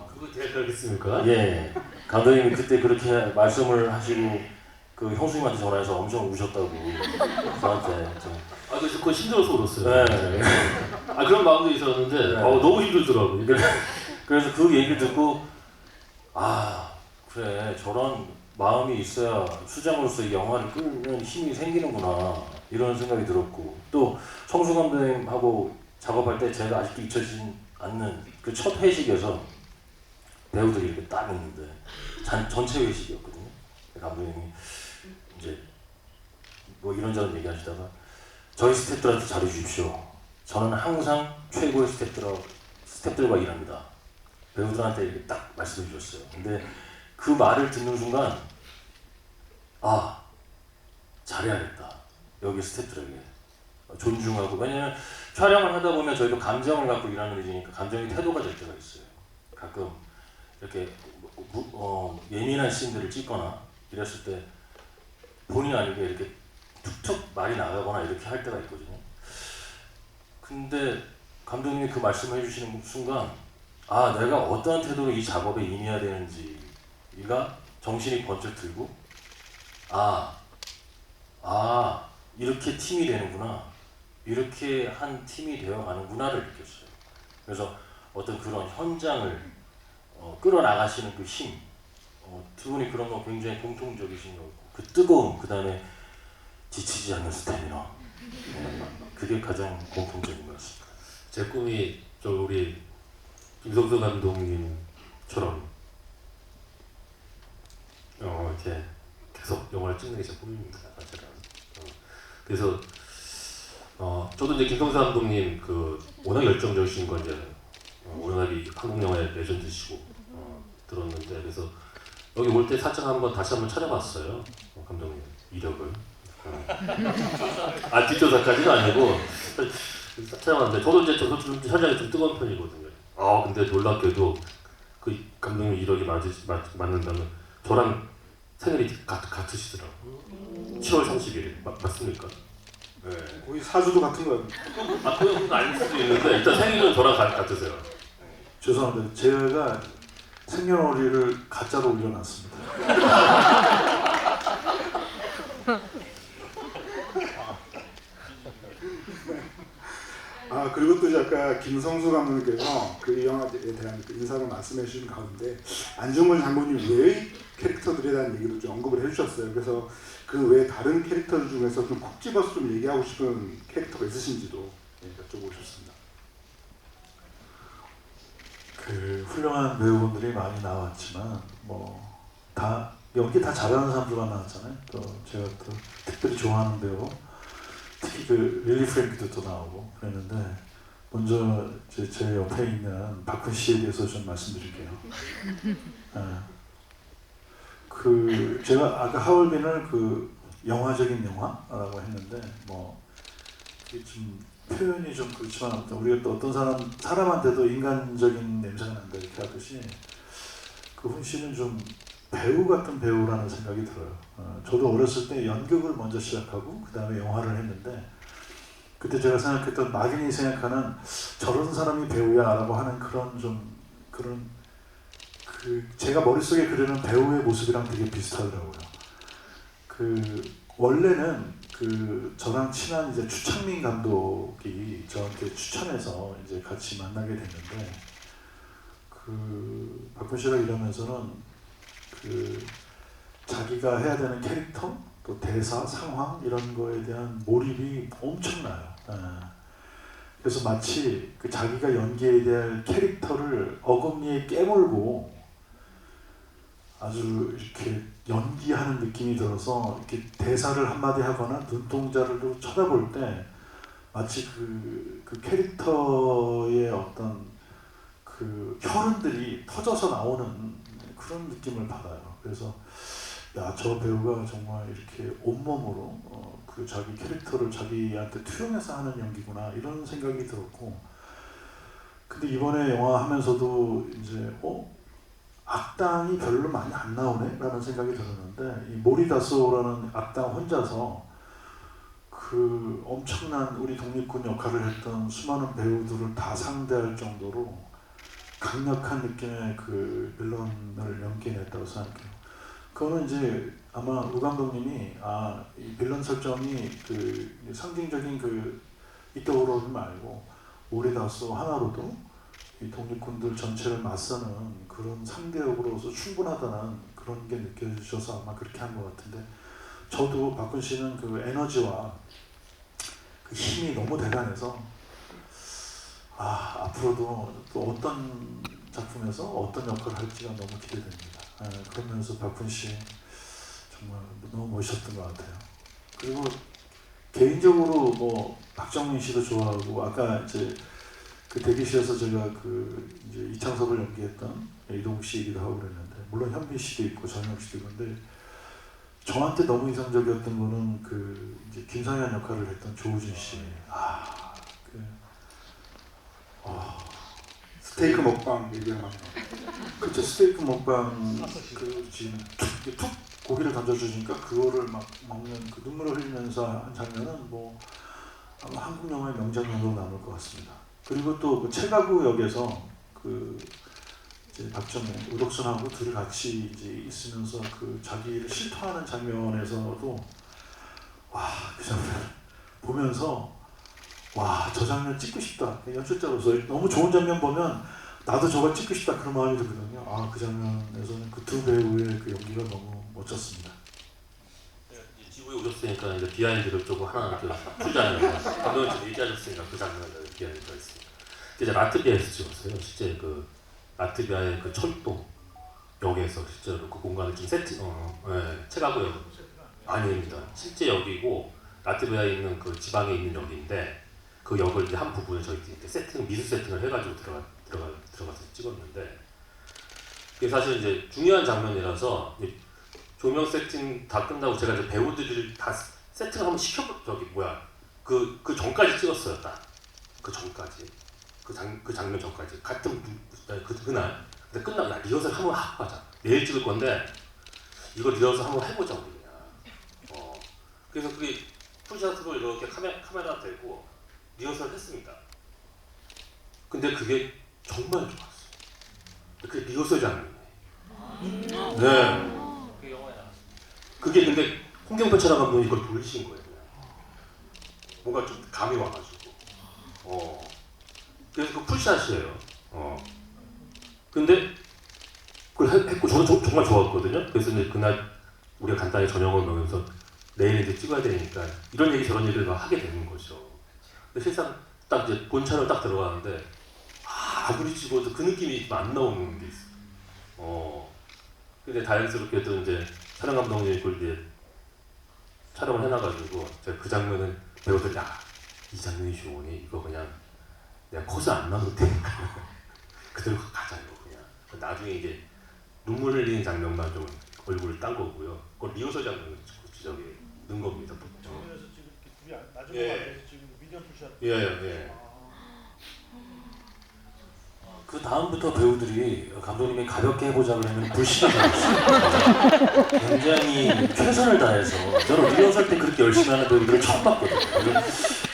그거 제가 그러겠습니까? 예, 감독님이 그때 그렇게 말씀을 하시고 그 형수님한테 전화해서 엄청 우셨다고 저한테 좀. 그거 힘들어서 울었어요. 네. 그런 마음도 있었는데 네. 너무 힘들더라고요. 그래서 그 얘기를 듣고 그래 저런 마음이 있어야 수장으로서 이 영화를 끌는 힘이 생기는구나 이런 생각이 들었고 또 성수 감독님하고 작업할 때 제가 아직도 잊혀지지 않는 그 첫 회식에서 배우들이 이렇게 딱 있는데 전체 회식이었거든요. 감독님이 이제 뭐 이런저런 얘기하시다가 저희 스태프들한테 잘해 주십시오. 저는 항상 최고의 스태프들과 일합니다. 배우들한테 이렇게 딱 말씀해 주셨어요. 근데 그 말을 듣는 순간 잘해야겠다. 여기 스태프들에게 존중하고 왜냐면 촬영을 하다 보면 저희도 감정을 갖고 일하는 일이니까 감정이 태도가 될 때가 있어요. 가끔 이렇게 예민한 씬들을 찍거나 이랬을 때 본의 아니게 이렇게 툭툭 말이 나가거나 이렇게 할 때가 있거든요. 근데 감독님이 그 말씀을 해주시는 순간 내가 어떠한 태도로 이 작업에 임해야 되는지가 정신이 번쩍 들고 이렇게 팀이 되는구나 이렇게 한 팀이 되어가는구나를 느꼈어요. 그래서 어떤 그런 현장을 끌어나가시는 그 힘, 두 분이 그런 거 굉장히 공통적이신 거고 그 뜨거움, 그 다음에 지치지 않는 스태미나 그게 가장 공통적인 것 같습니다. 제 꿈이 우리 김성수 감독님처럼 이렇게 계속 영화를 찍는 게 제 꿈입니다. 사실은. 그래서 저도 이제 김성수 감독님 워낙 열정적이신 건 이제 워낙 한국 영화의 레전드시고 들었는데 그래서 여기 올 때 사정 다시 한번 찾아봤어요. 감독님 이력을. 뒷조사까지는 아니고 찾아봤는데 저도 이제 좀 현장이 좀 뜨거운 편이거든요. 근데 놀랍게도 그 감독님 이력이 맞는다면 저랑 생일이 같으시더라고요. 7월 30일 맞습니까? 네. 거의 사주도 같은 거예요. 그건 아닐 수도 있는데 일단 생일은 저랑 같으세요. 죄송합니다. 제가 생년월일을 가짜로 올려놨습니다. 그리고 또 아까 김성수 감독님께서 그 영화에 대한 인사를 말씀해 주신 가운데 안중근 장군님 외의 캐릭터들에 대한 얘기도 좀 언급을 해주셨어요. 그래서 그 외 다른 캐릭터들 중에서 좀 콕 집어서 좀 얘기하고 싶은 캐릭터가 있으신지도 여쭤보고 싶습니다. 그 훌륭한 배우분들이 많이 나왔지만 다 연기 다 잘하는 사람들만 나왔잖아요. 또 제가 또 특별히 좋아하는 배우 특히 그 릴리 프랭크도 또 나오고 그랬는데 먼저 제 옆에 있는 박훈 씨에 대해서 좀 말씀드릴게요. 제가 아까 하얼빈을 영화적인 영화라고 했는데 이게 좀 표현이 좀 그렇지만 우리가 또 어떤 사람한테도 인간적인 냄새가 난다 이렇게 하듯이 그 훈 씨는 좀 배우 같은 배우라는 생각이 들어요. 저도 어렸을 때 연극을 먼저 시작하고 그 다음에 영화를 했는데 그때 제가 생각했던 막연히 생각하는 저런 사람이 배우야라고 하는 그런 제가 머릿속에 그리는 배우의 모습이랑 되게 비슷하더라고요. 원래는 저랑 친한 이제 추창민 감독이 저한테 추천해서 이제 같이 만나게 됐는데 박훈 씨랑 일하면서는 자기가 해야 되는 캐릭터, 또 대사, 상황 이런 거에 대한 몰입이 엄청나요. 그래서 마치 자기가 연기해야 될 캐릭터를 어금니에 깨물고 아주 이렇게 연기하는 느낌이 들어서 이렇게 대사를 한마디 하거나 눈동자를 쳐다볼 때 마치 그 캐릭터의 어떤 혈흔들이 터져서 나오는 그런 느낌을 받아요. 그래서 저 배우가 정말 이렇게 온몸으로 자기 캐릭터를 자기한테 투영해서 하는 연기구나 이런 생각이 들었고 근데 이번에 영화 하면서도 이제 악당이 별로 많이 안 나오네 라는 생각이 들었는데 이 모리다소라는 악당 혼자서 그 엄청난 우리 독립군 역할을 했던 수많은 배우들을 다 상대할 정도로 강력한 느낌의 그 빌런을 연기해냈다고 생각해요. 그거는 이제 아마 우 감독님이 이 빌런 설정이 그 상징적인 그 이쪽으로는 말고 오리다소 하나로도 이 독립군들 전체를 맞서는 그런 상대역으로서 충분하다는 그런 게 느껴지셔서 아마 그렇게 한 것 같은데, 저도 박군 씨는 그 에너지와 그 힘이 너무 대단해서 앞으로도 또 어떤 작품에서 어떤 역할을 할지가 너무 기대됩니다. 그러면서 박군 씨 정말 너무 멋있었던 것 같아요. 그리고 개인적으로 뭐 박정민 씨도 좋아하고, 아까 이제 그 대기실에서 제가 그 이제 이창섭을 연기했던 이동욱 씨이기도 하고 그랬는데, 물론 현빈 씨도 있고 전혁 씨도 있는데, 저한테 너무 인상적이었던 거는 그 이제 김상현 역할을 했던 조우진 씨. 스테이크 먹방 얘기가 많이 나와요. 그때 스테이크 먹방 그 지금 툭 고기를 던져주니까 그거를 막 먹는 그 눈물을 흘리면서 한 장면은 뭐 아마 한국 영화의 명장면으로 남을 것 같습니다. 그리고 또 그 채가구 역에서 그 이제 박정희, 우덕순하고 둘이 같이 이제 있으면서 그 자기를 실토하는 장면에서도 그 장면 보면서 저 장면 찍고 싶다. 연출자로서 너무 좋은 장면 보면 나도 저걸 찍고 싶다 그런 마음이 들거든요. 그 장면에서는 그 두 배우의 그 연기가 너무 멋졌습니다. 지구에 오셨으니까 이제 비하인드를 조금 하나 풀자면, 감독님 좀 얘기하셨으니까 그 장면에 비하인드가 있습니다. 이제 라트비아에서 찍었어요. 실제 그 라트비아의 그 철도 역에서 실제로 그 공간을 좀 채가구역 아닙니다. 실제 역이고 라트비아에 있는 그 지방에 있는 역인데, 그 역을 이제 한 부분에 저희 미술 세팅을 해가지고 들어가서 찍었는데, 그게 사실 이제 중요한 장면이라서 조명 세팅 다 끝나고 제가 이제 배우들을 다 세팅을 한번 그 전까지 찍었어요. 그 전까지 그 장면 전까지 같은 그날. 근데 끝나고 나 리허설 한번 하고 가자. 내일 찍을 건데 이거 리허설 한번 해보자 우리 그냥. 그래서 그게 풀샷으로 이렇게 카메라 대고 리허설 했습니다. 근데 그게 정말 좋았어요. 그게 리허설 장면이에요. 네. 그게 근데 홍경표 촬영 감독이 이걸 돌리신 거예요. 그냥. 뭔가 좀 감이 와가지고. 그래서 그 풀샷이에요. 근데 그걸 했고 저는 정말 좋았거든요. 그래서 이제 그날 우리가 간단히 저녁을 먹으면서 내일 이제 찍어야 되니까 이런 얘기 저런 얘기를 막 하게 되는 거죠. 근데 실상 딱 이제 본촬영 딱 들어가는데 아무리 찍어도 그 느낌이 안 나오는 게 있어요. 근데 다행스럽게도 이제 촬영 감독님이 그걸 이제 촬영을 해놔가지고 제가 그 장면은 배우들이 이 장면이 좋으니 이거 그냥 내가 코스 안 나올 테니까 그대로 가자 이거 그냥. 나중에 이제 눈물 흘리는 장면만 좀 얼굴을 딴 거고요. 그건 리허설 장면을 저기 넣은 겁니다. 정면에서 지금 둘이 나중에 지금 미디어 풀샷. 예. 그 다음부터 배우들이 감독님이 가볍게 해보자 그러면 불신하잖아요. 굉장히 최선을 다해서, 저는 리허설 때 그렇게 열심히 하는 배우들을 처음 봤거든요.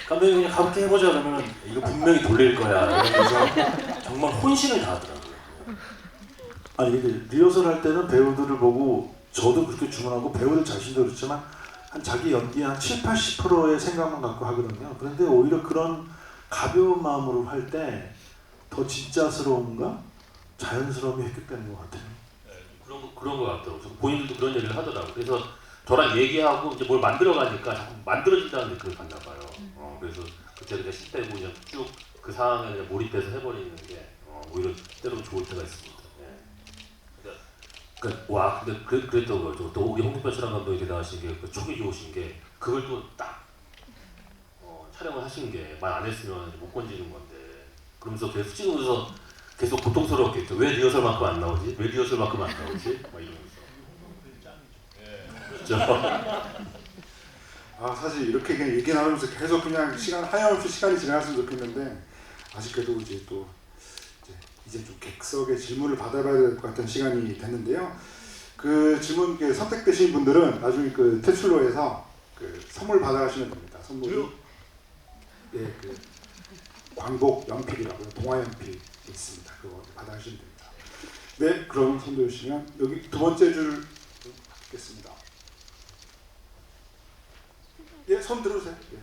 감독님이 그냥 가볍게 해보자 그러면 이거 분명히 돌릴 거야 이러면서 정말 혼신을 다하더라고요. 근데 리허설 할 때는 배우들을 보고 저도 그렇게 주문하고 배우들 자신도 그렇지만 한 자기 연기 한 70-80%의 생각만 갖고 하거든요. 그런데 오히려 그런 가벼운 마음으로 할 때 더 진짜스러움과 자연스러움이 획득되는 것 같아요. 그런 거 같더라고요. 본인들도 그런 얘기를 하더라고요. 그래서 저랑 얘기하고 이제 뭘 만들어가니까 자꾸 만들어진다는 느낌을 받나 봐요. 그래서 그때 그냥 실 빼고 그냥 쭉 그 상황에 그냥 몰입해서 해버리는 게 오히려 때로는 좋을 때가 있습니다. 근데 그랬던 거죠. 또 우리 홍준표 촬영 감독이 대단하신 게 그 촉이 좋으신 게 그걸 또 딱 촬영을 하신 게 말 안 했으면 못 건지는 건데, 그러면서 계속 찍으면서 계속 고통스러웠겠죠. 왜 리허설만큼 안 나오지? 왜 리허설만큼 안 나오지? 막 이러면서. 그렇죠. 사실 이렇게 그냥 얘기 나누면서 계속 그냥 하염없이 시간이 지나갔으면 좋겠는데, 아쉽게도 이제 또 이제 좀 객석의 질문을 받아봐야 될 것 같은 시간이 됐는데요. 그 질문 선택되신 분들은 나중에 그 테슬로에서 그 선물 받아가시면 됩니다. 선물이 예, 그 광복 연필이라고요. 동화 연필 있습니다. 그거 받아가시면 됩니다. 네, 그럼 손 들으시면 여기 두 번째 줄 받겠습니다. 예, 손 들으세요. 예.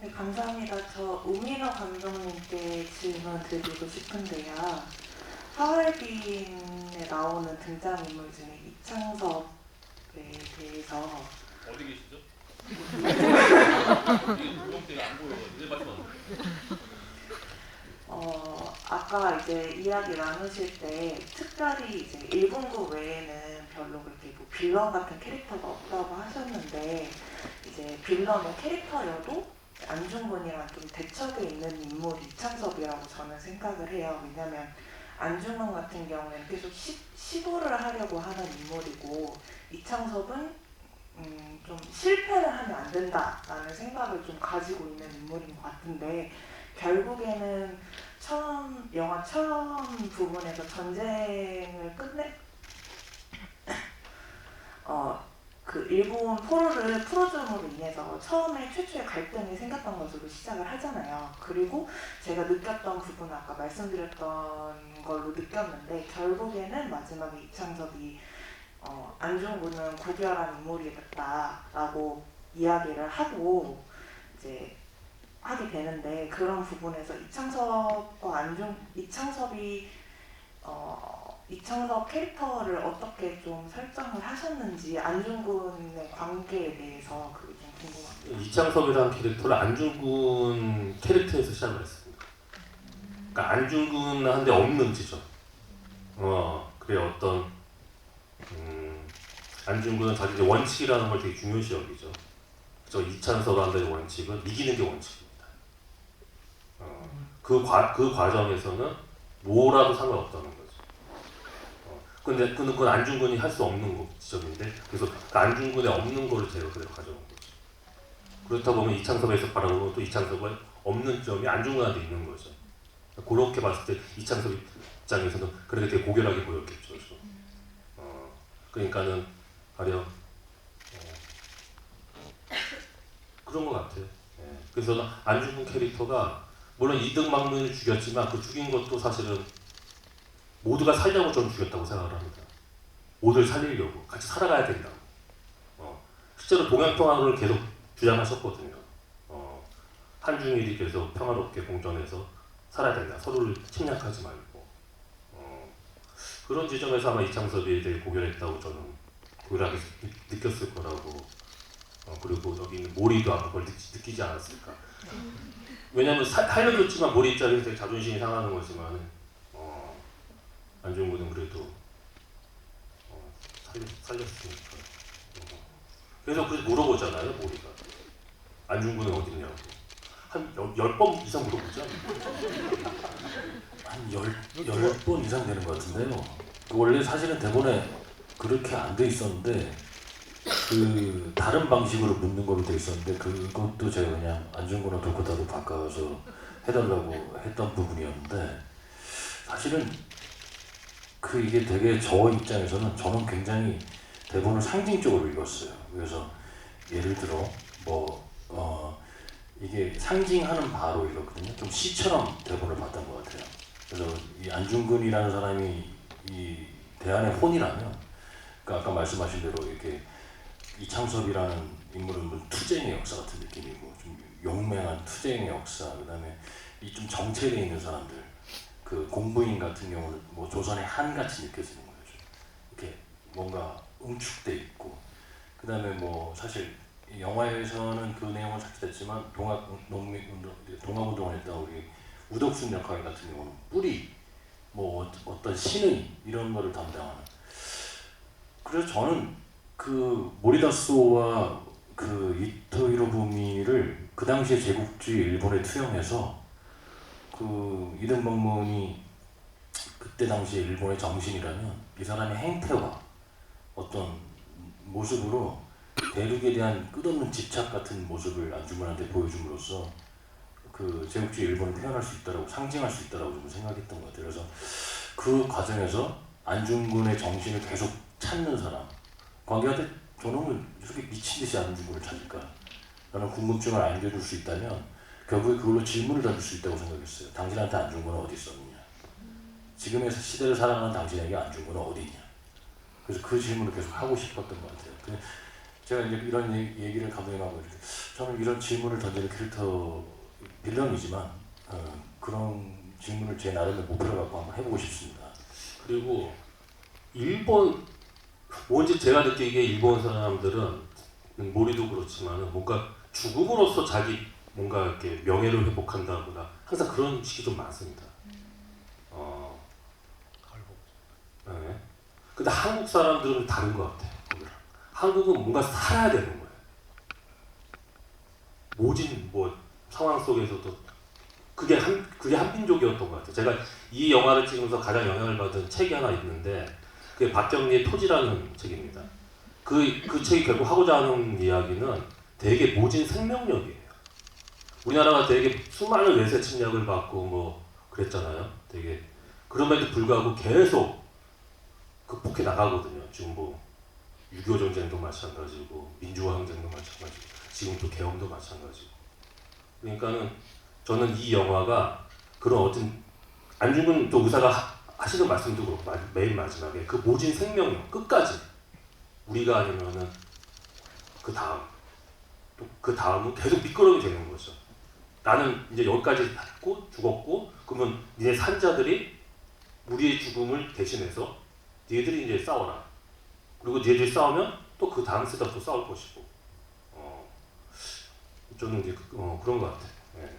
네, 감사합니다. 저 우민호 감독님께 질문 드리고 싶은데요. 하얼빈에 나오는 등장인물 중에 이창섭에 대해서 어디 계시죠? 이게 조명대가 안 보여요. 이제 맞춰. 아까 이제 이야기 나누실 때 특별히 이제 1분구 외에는 별로 그렇게 뭐 빌런 같은 캐릭터가 없다고 하셨는데 이제 빌런의 캐릭터여도 안중근이랑 좀 대척에 있는 인물이 이창섭이라고 저는 생각을 해요. 왜냐하면 안중근 같은 경우에는 계속 시도를 하려고 하는 인물이고 이창섭은 좀 실패를 하면 안 된다라는 생각을 좀 가지고 있는 인물인 것 같은데 결국에는 영화 처음 부분에서 전쟁을 끝내 그 일본 포로를 풀어줌으로 인해서 처음에 최초의 갈등이 생겼던 것으로 시작을 하잖아요. 그리고 제가 느꼈던 부분은 아까 말씀드렸던 걸로 느꼈는데 결국에는 마지막에 이창섭이 안중근은 고결한 인물이었다라고 이야기를 하고 이제 하게 되는데 그런 부분에서 이창섭이 이창섭 캐릭터를 어떻게 좀 설정을 하셨는지 안중근의 관계에 대해서 그게 좀 궁금합니다. 이창섭이라는 캐릭터를 안중근 캐릭터에서 시작을 했습니다. 그러니까 안중근한테 없는 지점. 그래 어떤 안중근은 자기 이제 원칙이라는 걸 되게 중요시 여기죠. 저 이창섭한테의 원칙은 이기는 게 원칙입니다. 그 과정에서는 뭐라도 상관없다는 거죠. 근데 그건 안중근이 할 수 없는 지점인데 그래서 그 안중근에 없는 거를 제가 그대로 가져온 거죠. 그렇다 보면 이창섭에서 바라보면 또 이창섭은 없는 점이 안중근한테 있는 거죠. 그렇게 봤을 때 이창섭 입장에서는 그렇게 되게 고결하게 보였겠죠. 그러니까는 가령 그런 것 같아요. 그래서 안중근 캐릭터가 물론 이등망문을 죽였지만 그 죽인 것도 사실은 모두가 살려고 좀 죽였다고 생각을 합니다. 모두를 살리려고 같이 살아가야 된다고. 실제로 동양평화를 계속 주장하셨거든요. 한중일이 계속 평화롭게 공존해서 살아야 된다. 서로를 침략하지 말고. 그런 지점에서 아마 이창섭이 되게 고결했다고 저는 고결하게 느꼈을 거라고. 그리고 여기 있는 모리도 아마 그걸 느끼지 않았을까. 왜냐하면 살려줬지만 모리 입장에서 되게 자존심이 상하는 거지만 안중근은 그래도 살렸으니까. 그래서 물어보잖아요, 모리가. 안중근은 어딨냐고. 한 10번 이상 물어보죠. 한 10번 이상 되는 것 같은데요. 원래 사실은 대본에 그렇게 안 돼 있었는데 그 다른 방식으로 묻는 걸로 돼 있었는데 그것도 제가 그냥 안중근을 도코타로 바꿔서 해달라고 했던 부분이었는데 사실은 이게 되게 저 입장에서는 저는 굉장히 대본을 상징적으로 읽었어요. 그래서 예를 들어 이게 상징하는 바로 이렇거든요. 좀 시처럼 대본을 봤던 것 같아요. 그래서 이 안중근이라는 사람이 이 대안의 혼이라면, 그러니까 아까 말씀하신 대로 이렇게 이창섭이라는 인물은 투쟁의 역사 같은 느낌이고 좀 용맹한 투쟁의 역사, 그다음에 이 좀 정체되어 있는 사람들, 그 공부인 같은 경우는 뭐 조선의 한 같이 느껴지는 거죠. 이렇게 뭔가 응축돼 있고, 그다음에 뭐 사실 영화에서는 그 내용은 삭제됐지만 동학운동을 했던 우리 우덕순 역할 같은 경우는 뿌리, 뭐 어떤 신의 이런 거를 담당하는. 그래서 저는 그 모리다소와 그 이토 히로부미를 그 당시에 제국주의 일본에 투영해서 그 이등병문이 그때 당시에 일본의 정신이라면 이 사람의 행태와 어떤 모습으로 대륙에 대한 끝없는 집착 같은 모습을 안중근한테 보여줌으로써 그 제국주의 일본을 표현할 수 있다라고, 상징할 수 있다라고 좀 생각했던 것 같아요. 그래서 그 과정에서 안중근의 정신을 계속 찾는 사람. 관객한테 저놈은 이렇게 미친 듯이 안중근을 찾을까? 라는 궁금증을 안겨줄 수 있다면 결국에 그걸로 질문을 던질 수 있다고 생각했어요. 당신한테 안중근은 어디 있었느냐? 지금의 시대를 살아가는 당신에게 안중근은 어디 있냐? 그래서 그 질문을 계속 하고 싶었던 것 같아요. 제가 이제 이런 얘기를 감독님하고 이렇게 저는 이런 질문을 던지는 캐릭터 빌런이지만 그런 질문을 제 나름의 목표를 갖고 한번 해보고 싶습니다. 그리고 일본 뭔지 제가 느끼기에 일본 사람들은 모리도 그렇지만 뭔가 죽음으로써 자기 뭔가 이렇게 명예를 회복한다거나 항상 그런 식이 좀 많습니다. 네. 근데 한국 사람들은 다른 것 같아요. 한국은 뭔가 살아야 되는 거예요. 모진 뭐 상황 속에서도 그게 한민족이었던 것 같아요. 제가 이 영화를 찍으면서 가장 영향을 받은 책이 하나 있는데 그게 박경리의 토지라는 책입니다. 그 책이 결국 하고자 하는 이야기는 되게 모진 생명력이에요. 우리나라가 되게 수많은 외세 침략을 받고 뭐 그랬잖아요. 되게 그럼에도 불구하고 계속 극복해 나가거든요. 지금 뭐 6.25 전쟁도 마찬가지고 민주화 항쟁도 마찬가지고 지금 또 계엄도 마찬가지고. 그러니까는 저는 이 영화가 그런 어떤 안중근 또 의사가 하시는 말씀도 그렇고 맨 마지막에 그 모진 생명력 끝까지 우리가 아니면은 그 다음 또 그 다음은 계속 미끄럼이 되는 거죠. 나는 이제 여기까지 갔고 죽었고 그러면 니네 산자들이 우리의 죽음을 대신해서 니네들이 이제 싸워라. 그리고 니네들이 싸우면 또 그 다음 세대가 또 싸울 것이고. 저는 이제 그런 것 같아요. 네.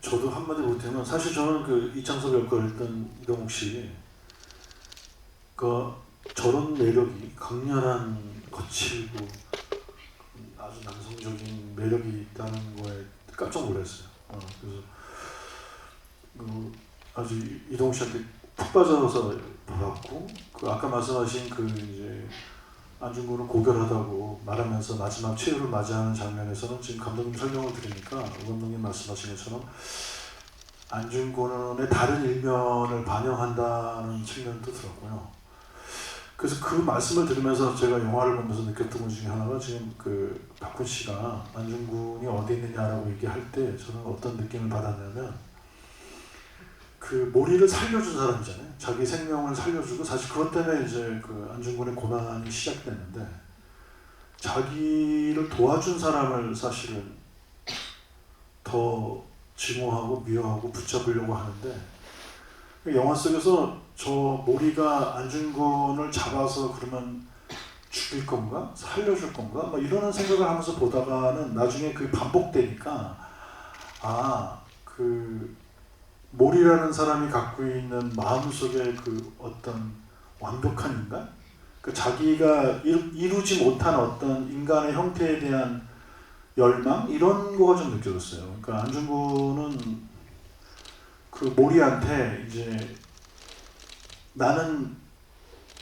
저도 한마디 못하면 사실 저는 그 이창섭 역할을 했던 이동욱 씨, 그 저런 매력이 강렬한 거칠고 아주 남성적인 매력이 있다는 거에 깜짝 놀랐어요. 그래서 아주 이동욱 씨한테 푹 빠져서 봤고, 그 아까 말씀하신 그 이제 안중근을 고결하다고 말하면서 마지막 최후를 맞이하는 장면에서는 지금 감독님 설명을 들으니까 오 감독님 말씀하신 것처럼 안중근의 다른 일면을 반영한다는 측면도 들었고요. 그래서 그 말씀을 들으면서 제가 영화를 보면서 느꼈던 것 중에 하나가 지금 그 박훈 씨가 안중근이 어디 있느냐라고 얘기할 때 저는 어떤 느낌을 받았냐면 그 모리를 살려준 사람이잖아요. 자기 생명을 살려주고 사실 그것 때문에 이제 그 안중근의 고난이 시작됐는데 자기를 도와준 사람을 사실은 더 증오하고 미워하고 붙잡으려고 하는데 영화 속에서 저 모리가 안중근을 잡아서 그러면 죽일 건가? 살려줄 건가? 뭐 이러는 생각을 하면서 보다가는 나중에 그게 반복되니까 그 모리라는 사람이 갖고 있는 마음속에 그 어떤 완벽한 인간? 그 자기가 이루지 못한 어떤 인간의 형태에 대한 열망? 이런 거가 좀 느껴졌어요. 그러니까 안중근은 그 모리한테 이제 나는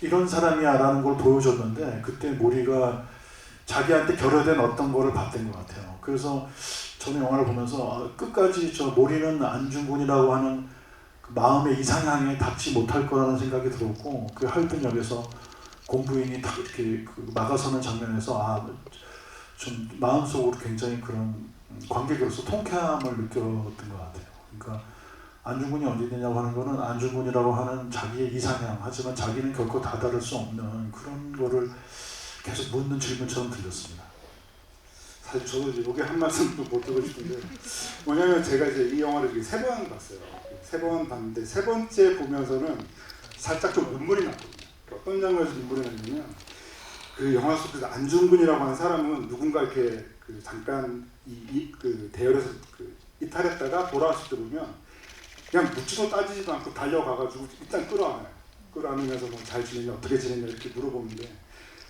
이런 사람이야 라는 걸 보여줬는데 그때 모리가 자기한테 결여된 어떤 거를 봤던 것 같아요. 그래서 저는 영화를 보면서 끝까지 저 모리는 안중근이라고 하는 그 마음의 이상향에 닿지 못할 거라는 생각이 들었고 그 할빈역에서 공부인이 딱 이렇게 그 막아서는 장면에서 좀 마음속으로 굉장히 그런 관객으로서 통쾌함을 느꼈던 것 같아요. 그러니까 안중근이 어디 있느냐고 하는 거는 안중근이라고 하는 자기의 이상향 하지만 자기는 결코 다다를 수 없는 그런 거를 계속 묻는 질문처럼 들렸습니다. 사실 저도 이제 여기 한 말씀도 못 드리고 싶은데 뭐냐면 제가 이제 이 영화를 3번 봤어요. 3번 봤는데 3번째 보면서는 살짝 좀 눈물이 났거든요. 어떤 장면에서 눈물이 났냐면 그 영화 속에서 안중근이라고 하는 사람은 누군가 이렇게 그 잠깐 그 대열에서 그 이탈했다가 돌아왔을 때 보면 그냥 묻지도 따지지도 않고 달려가가지고 일단 끌어안으면서 뭐 잘 지내냐 어떻게 지내냐 이렇게 물어보는데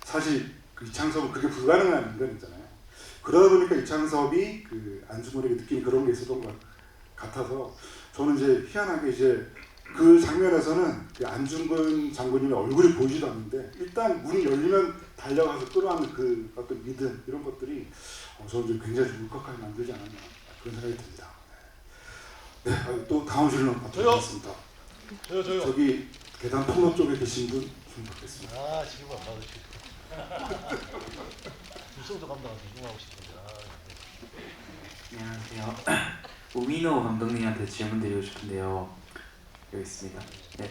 사실 그 이창섭은 그게 불가능한 인간이잖아요. 그러다 보니까 이창섭이 그 안중근에게 느끼는 그런 게 있었던 것 같아서 저는 이제 희한하게 이제 그 장면에서는 그 안중근 장군님의 얼굴이 보이지도 않는데 일단 문이 열리면 달려가서 끌어안는 그 어떤 믿음 이런 것들이 저는 좀 굉장히 좀 울컥하게 만들지 않았나 그런 생각이 듭니다. 네, 또 다음 질문 받도록 하겠습니다. 저요. 저기 계단 통로 쪽에 계신 분 좀 받겠습니다. 아 지금 안 받으시고 유성도 감독한테 궁금하고 싶은데. 안녕하세요. 우민호 감독님한테 질문 드리고 싶은데요. 여기 있습니다. 네.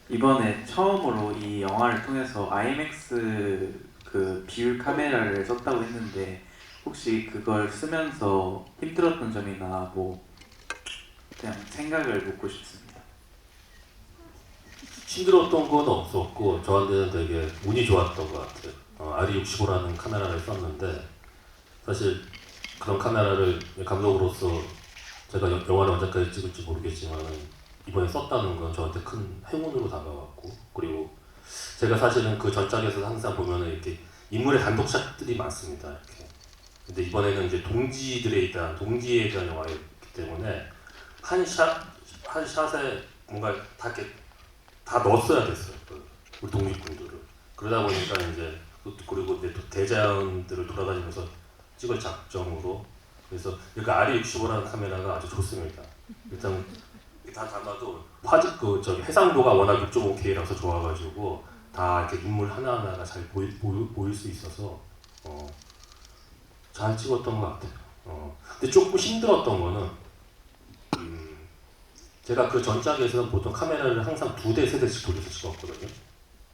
이번에 처음으로 이 영화를 통해서 IMAX 그 비율 카메라를 썼다고 했는데 혹시 그걸 쓰면서 힘들었던 점이나 뭐 그냥 생각을 묻고 싶습니다. 힘들었던 건 없었고 저한테는 되게 운이 좋았던 것 같아요. RE65라는 카메라를 썼는데 사실 그런 카메라를 감독으로서 제가 영화를 언제까지 찍을지 모르겠지만 이번에 썼다는 건 저한테 큰 행운으로 다가왔고, 그리고 제가 사실은 그 전작에서 항상 보면은 이렇게 인물의 단독샷들이 많습니다. 이렇게. 근데 이번에는 이제 동지에 대한 영화였기 때문에 한 샷에 뭔가 다 넣었어야 됐어요. 우리 독립군들을. 그러다 보니까 이제 그리고 이제 또 대자연들을 돌아다니면서 찍을 작정으로, 그래서 그러니까 RE65라는 카메라가 아주 좋습니다. 일단 다 담아도 해상도가 워낙 6.5K라서 좋아가지고 다 이렇게 인물 하나하나가 잘 보일 수 있어서 잘 찍었던 것 같아요. 근데 조금 힘들었던 거는 제가 그 전작에서는 보통 카메라를 항상 2대, 3대씩 돌려서 찍었거든요.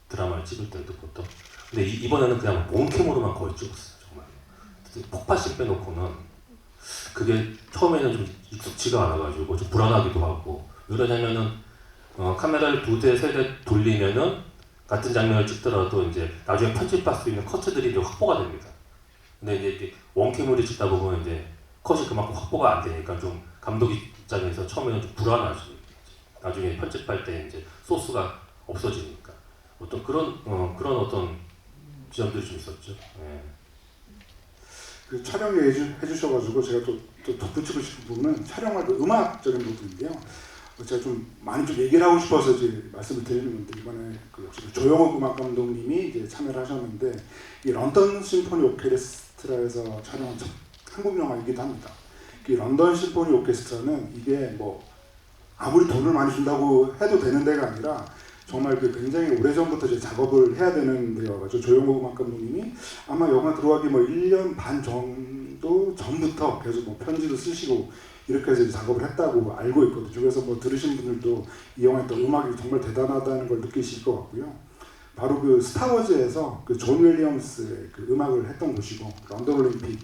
드라마를 찍을 때도 보통. 근데 이번에는 그냥 원캠으로만 거의 찍었어요. 정말. 폭파씩 빼놓고는 그게 처음에는 좀 익숙지가 않아가지고 좀 불안하기도 하고, 왜냐면은 카메라를 2대, 3대 돌리면은 같은 장면을 찍더라도 이제 나중에 편집할 수 있는 커트들이 이제 확보가 됩니다. 근데 이제 이렇게 원캠으로 찍다 보면 이제 컷이 그만큼 확보가 안 되니까 좀 감독 입장에서 처음에는 좀 불안하죠. 나중에 편집할 때 이제 소스가 없어지니까 어떤 그런 어떤 지점들이 좀 있었죠. 네. 그 촬영 해주셔가지고 제가 또 덧붙이고 싶은 부분은 촬영할 그 음악적인 부분인데요. 제가 좀 많이 좀 얘기를 하고 싶어서 이제 말씀을 드리는 건데, 이번에 그 역시 조영욱 음악 감독님이 이제 참여를 하셨는데, 이 런던 심포니 오케스트라에서 촬영한 첫 한국 영화이기도 합니다. 이 런던 심포니 오케스트라는 이게 뭐 아무리 돈을 많이 준다고 해도 되는 데가 아니라 정말 그 굉장히 오래전부터 이제 작업을 해야 되는 데여가지고 조영욱 음악 감독님이 아마 영화 들어가기 뭐 1년 반 정도 전부터 계속 뭐 편지도 쓰시고 이렇게 해서 작업을 했다고 알고 있거든요. 그래서 뭐 들으신 분들도 이 영화의 또 음악이 정말 대단하다는 걸 느끼실 것 같고요. 바로 그 스타워즈에서 그 존 윌리엄스의 그 음악을 했던 곳이고, 런던 올림픽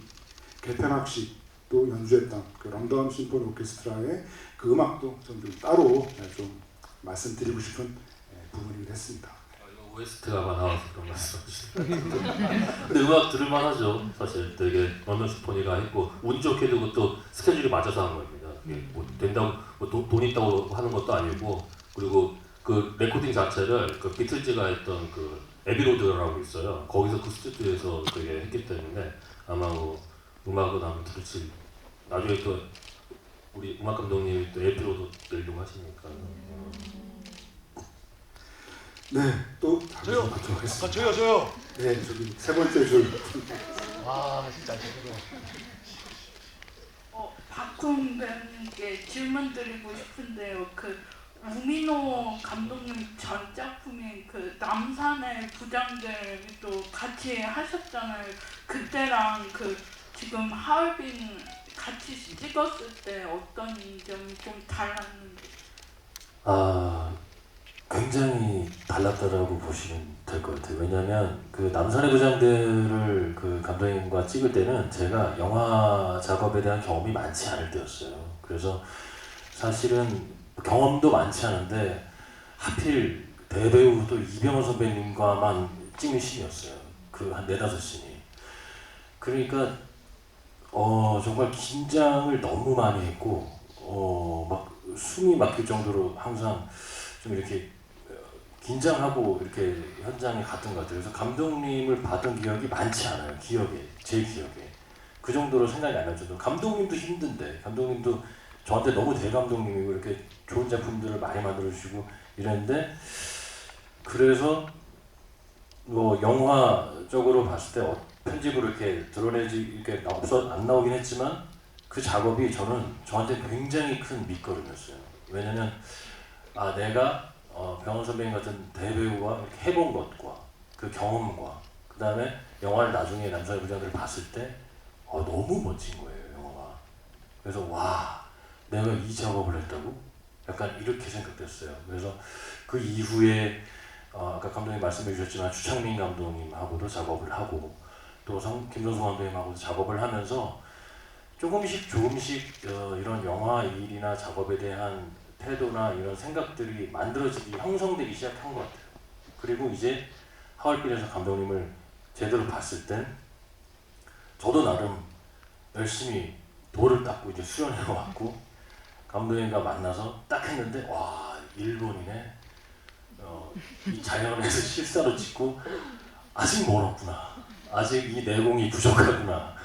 개편학식도 연주했던 그 런던 심포니 오케스트라의 그 음악도 좀 따로 좀 말씀드리고 싶은 부분이기도 했습니다. 이거 OST가 아마 나와서 그런 말씀하시는 근데 음악 들을만 하죠. 사실 되게 런던 심포니가 했고, 운 좋게도 그것도 스케줄이 맞아서 한 겁니다. 뭐 된다고 뭐 돈 있다고 하는 것도 아니고, 그리고 그 레코딩 자체를 그 비틀즈가 했던 그 에비로드라고 있어요. 거기서 그 스튜디오에서 되게 했기 때문에 아마 뭐 음악은 아마 들을지, 나중에 또 우리 음악 감독님이 또 에피로드 내려고 하시니까. 네, 또 저요. 받도록 하겠습니다. 저요. 네, 저기 세 번째 줄. 와 진짜 제대로. 박훈 배우님께 질문 드리고 싶은데요. 그 우민호 감독님 전 작품인 그 남산의 부장들도 같이 하셨잖아요. 그때랑 그 지금 하얼빈 같이 찍었을 때 어떤 점이 좀 달랐는지. 굉장히 달랐다라고 보시면 될 것 같아요. 왜냐하면 그 남산의 부장들을 그 감독님과 찍을 때는 제가 영화 작업에 대한 경험이 많지 않을 때였어요. 그래서 사실은 경험도 많지 않은데 하필 대배우 또 이병헌 선배님과만 찍는 씬이었어요. 그 한 4-5씬이. 그러니까 정말 긴장을 너무 많이 했고 막 숨이 막힐 정도로 항상 좀 이렇게 긴장하고 이렇게 현장에 갔던 것 같아요. 그래서 감독님을 봤던 기억이 많지 않아요. 제 기억에. 그 정도로 생각이 안 날 정도로. 감독님도 힘든데, 감독님도 저한테 너무 대감독님이고 이렇게 좋은 작품들을 많이 만들어주시고 이랬는데, 그래서 뭐 영화적으로 봤을 때 편집으로 이렇게 드러내지 이렇게 안 나오긴 했지만 그 작업이 저한테 굉장히 큰 밑거름이었어요. 왜냐면 내가 병원 선배님 같은 대배우가 이렇게 해본 것과 그 경험과 그 다음에 영화를 나중에 남자의 부장들을 봤을 때 너무 멋진 거예요, 영화가. 그래서 와, 내가 이 작업을 했다고? 약간 이렇게 생각됐어요. 그래서 그 이후에 아까 감독님 말씀해 주셨지만 주창민 감독님하고도 작업을 하고 또 김정수 감독님하고도 작업을 하면서 조금씩 이런 영화 일이나 작업에 대한 태도나 이런 생각들이 만들어지기, 형성되기 시작한 것 같아요. 그리고 이제 하얼빈에서 감독님을 제대로 봤을 땐 저도 나름 열심히 돌을 닦고 이제 수련해 왔고 감독님과 만나서 딱 했는데 와, 일본이네. 이 자연에서 실사로 찍고 아직 멀었구나. 아직 이 내공이 부족하구나.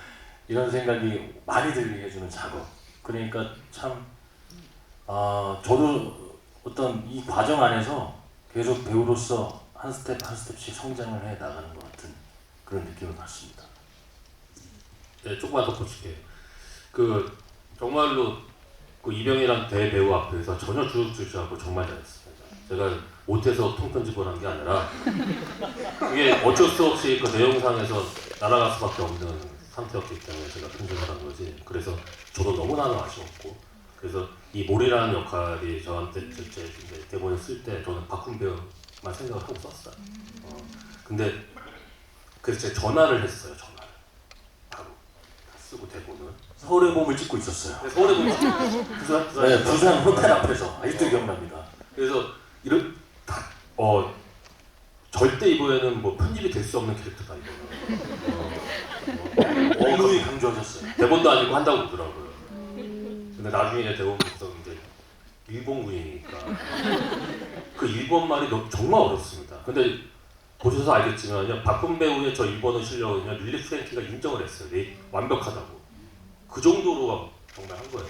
이런 생각이 많이 들게 해주는 작업. 그러니까 참 저도 어떤 이 과정 안에서 계속 배우로서 한 스텝 한 스텝씩 성장을 해 나가는 것 같은 그런 느낌을 받습니다. 네, 조금만 덧붙일게요. 정말로 이병이란 대배우 앞에서 전혀 주눅들지 않고 정말 잘했습니다. 제가 못해서 통편집을 한 게 아니라 그게 어쩔 수 없이 그 내용상에서 날아갈 수밖에 없는 상태였기 때문에 제가 편집을 한 거지. 그래서 저도 너무나도 아쉬웠고 그래서 이 몰이라는 역할이 저한테 제 대본을 쓸 때 저는 박훈 배우만 생각을 하고 썼어요. 근데 그래서 제가 전화를 했어요. 전화를 바로 다 쓰고 대본을 서울의 봄을 찍고 있었어요. 서울에 보면 부산 호텔 앞에서 아직도 기억납니다. 그래서 절대 이번에는 뭐 편집이 될 수 없는 캐릭터다 이거는. 어금이 강조하셨어요. 대본도 아니고 한다고 그러더라고요. 근데 나중에 이제 대본 보서 이제 일본군이니까 그 일본 말이 정말 어렵습니다. 근데 보셔서 알겠지만요, 박훈 배우의 저 일본어 실력은요 릴리 프랭키가 인정을 했어요. 완벽하다고. 그 정도로 정말 한 거예요.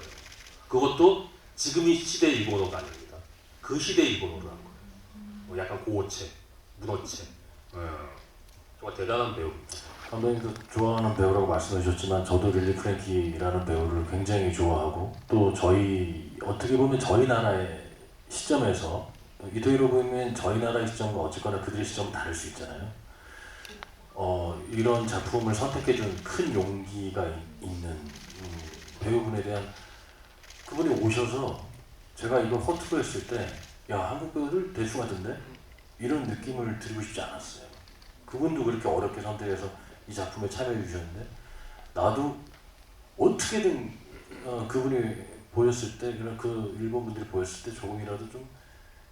그것도 지금 이 시대 일본어가 아닙니다. 그 시대 일본어로 한 거예요. 약간 고어체, 문어체. 정말 대단한 배우입니다. 감독님도 좋아하는 배우라고 말씀해 주셨지만 저도 릴리 프랭키라는 배우를 굉장히 좋아하고 또 어떻게 보면 저희 나라의 시점에서 이토히로 보면 저희 나라의 시점과 어쨌거나 그들의 시점은 다를 수 있잖아요. 이런 작품을 선택해준 큰 용기가 있는 배우분에 대한 그분이 오셔서 제가 이걸 허투루 했을 때 야, 한국 배우들 대충 하던데? 이런 느낌을 드리고 싶지 않았어요. 그분도 그렇게 어렵게 선택해서 이 작품에 참여해 주셨는데 나도 어떻게든 그분이 보였을 때 그 일본 분들이 보였을 때 조금이라도 좀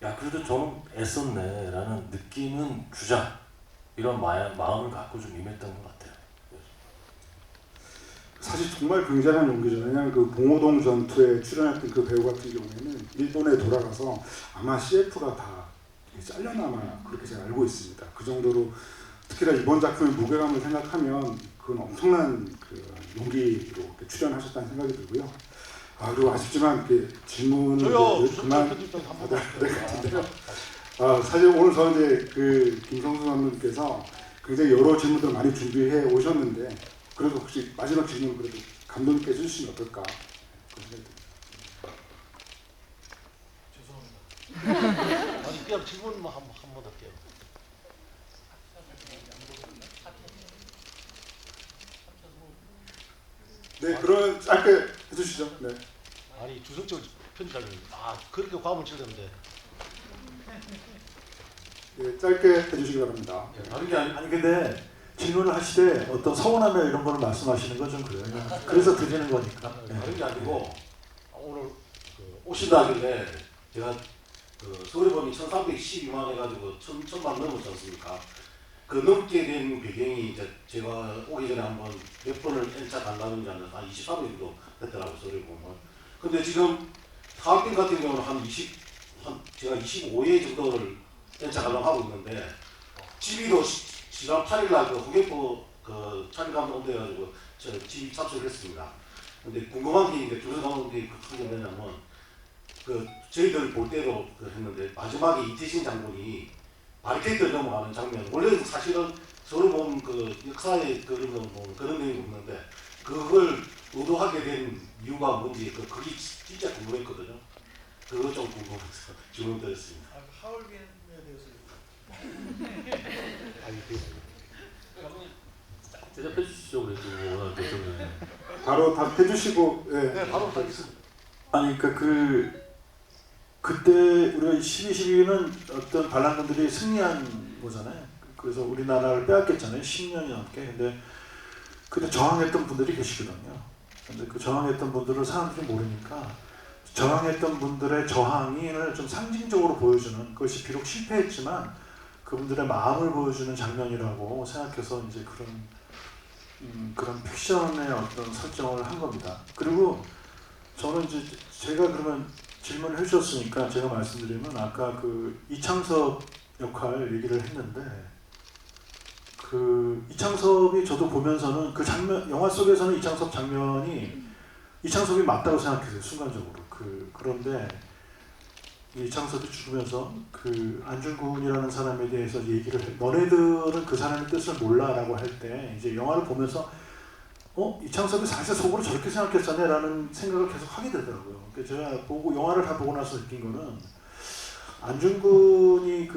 야, 그래도 저는 애썼네 라는 느낌은 주자 이런 마음을 갖고 좀 임했던 것 같아요. 사실 정말 굉장한 용기죠. 왜냐하면 그 봉오동 전투에 출연했던 그 배우 같은 경우에는 일본에 돌아가서 아마 CF가 다 잘려나마 그렇게 제가 알고 있습니다. 그 정도로 특히나 이번 작품의 무게감을 생각하면 그건 엄청난 그 용기로 출연하셨다는 생각이 들고요. 그리고 아쉽지만 질문을 그만 받아야 될 것 같은데요. 사실 오늘 저 이제 그 김성수 감독님께서 굉장히 여러 질문들을 많이 준비해 오셨는데 그래도 혹시 마지막 질문 그래도 감독님께 해주시면 어떨까? 죄송합니다. 아니 그냥 질문만 한번 할게요. 네, 그럼 짧게 해주시죠. 네. 아니 주석철 편집장님, 그렇게 과음을 치려는데. 네, 짧게 해주시기 바랍니다. 다른 게 아니 근데 질문을 하시되 어떤 서운함이나 이런 거를 말씀하시는 건 좀 그래요. 그래서 드리는 거니까. 다른 게 아니고 오늘 오신다길래 제가 서울의 범위 1312만 해가지고 1000만 넘었지 않습니까? 그 넘게 된 배경이 이제 제가 오기 전에 한번 몇 번을 N차 관람인지 한 23일 정도 됐더라고요, 서울의 범위. 근데 지금 하얼빈 같은 경우는 제가 25회 정도를 N차 관람하고 있는데 집이도 지난 8일날 그 후계포 차기 감독 온대가지고 저 집이 참석을 했습니다. 근데 궁금한 게 있는데 조선 감독님이 그게 뭐냐면 저희들 볼 때도 했는데 마지막에 이태신 장군이 바리케이트를 넘어가는 장면, 원래는 사실은 서울 보면 역사에 그런 내용이 없는데 그걸 의도하게 된 이유가 뭔지 그게 진짜 궁금했거든요. 그거 좀 궁금해서 질문 드렸습니다. 하얼빈에 대해서 대답해 주시죠. 그래도 오늘 대통령. 바로 답해 주시고 예. 바로 하겠습니다. 아니 그러니까 그때 우리가 12.12는 어떤 반란군들이 승리한 거잖아요. 그래서 우리나라를 빼앗겼잖아요. 10년이 넘게. 근데 그때 저항했던 분들이 계시거든요. 근데 그 저항했던 분들을 사람들이 모르니까 저항했던 분들의 저항을 좀 상징적으로 보여주는 것이 비록 실패했지만 그분들의 마음을 보여주는 장면이라고 생각해서 이제 그런 픽션의 어떤 설정을 한 겁니다. 그리고 저는 이제 제가 그러면 질문을 해주셨으니까 제가 말씀드리면 아까 그 이창섭 역할 얘기를 했는데 그 이창섭이 저도 보면서는 그 장면 영화 속에서는 이창섭 장면이 이창섭이 맞다고 생각했어요 순간적으로 그런데 이창섭이 죽으면서 그 안중근이라는 사람에 대해서 얘기를 해 너네들은 그 사람의 뜻을 몰라라고 할 때 이제 영화를 보면서 이창섭이 사실 속으로 저렇게 생각했었네 라는 생각을 계속 하게 되더라고요. 그러니까 제가 영화를 다 보고 나서 느낀 거는 안중근이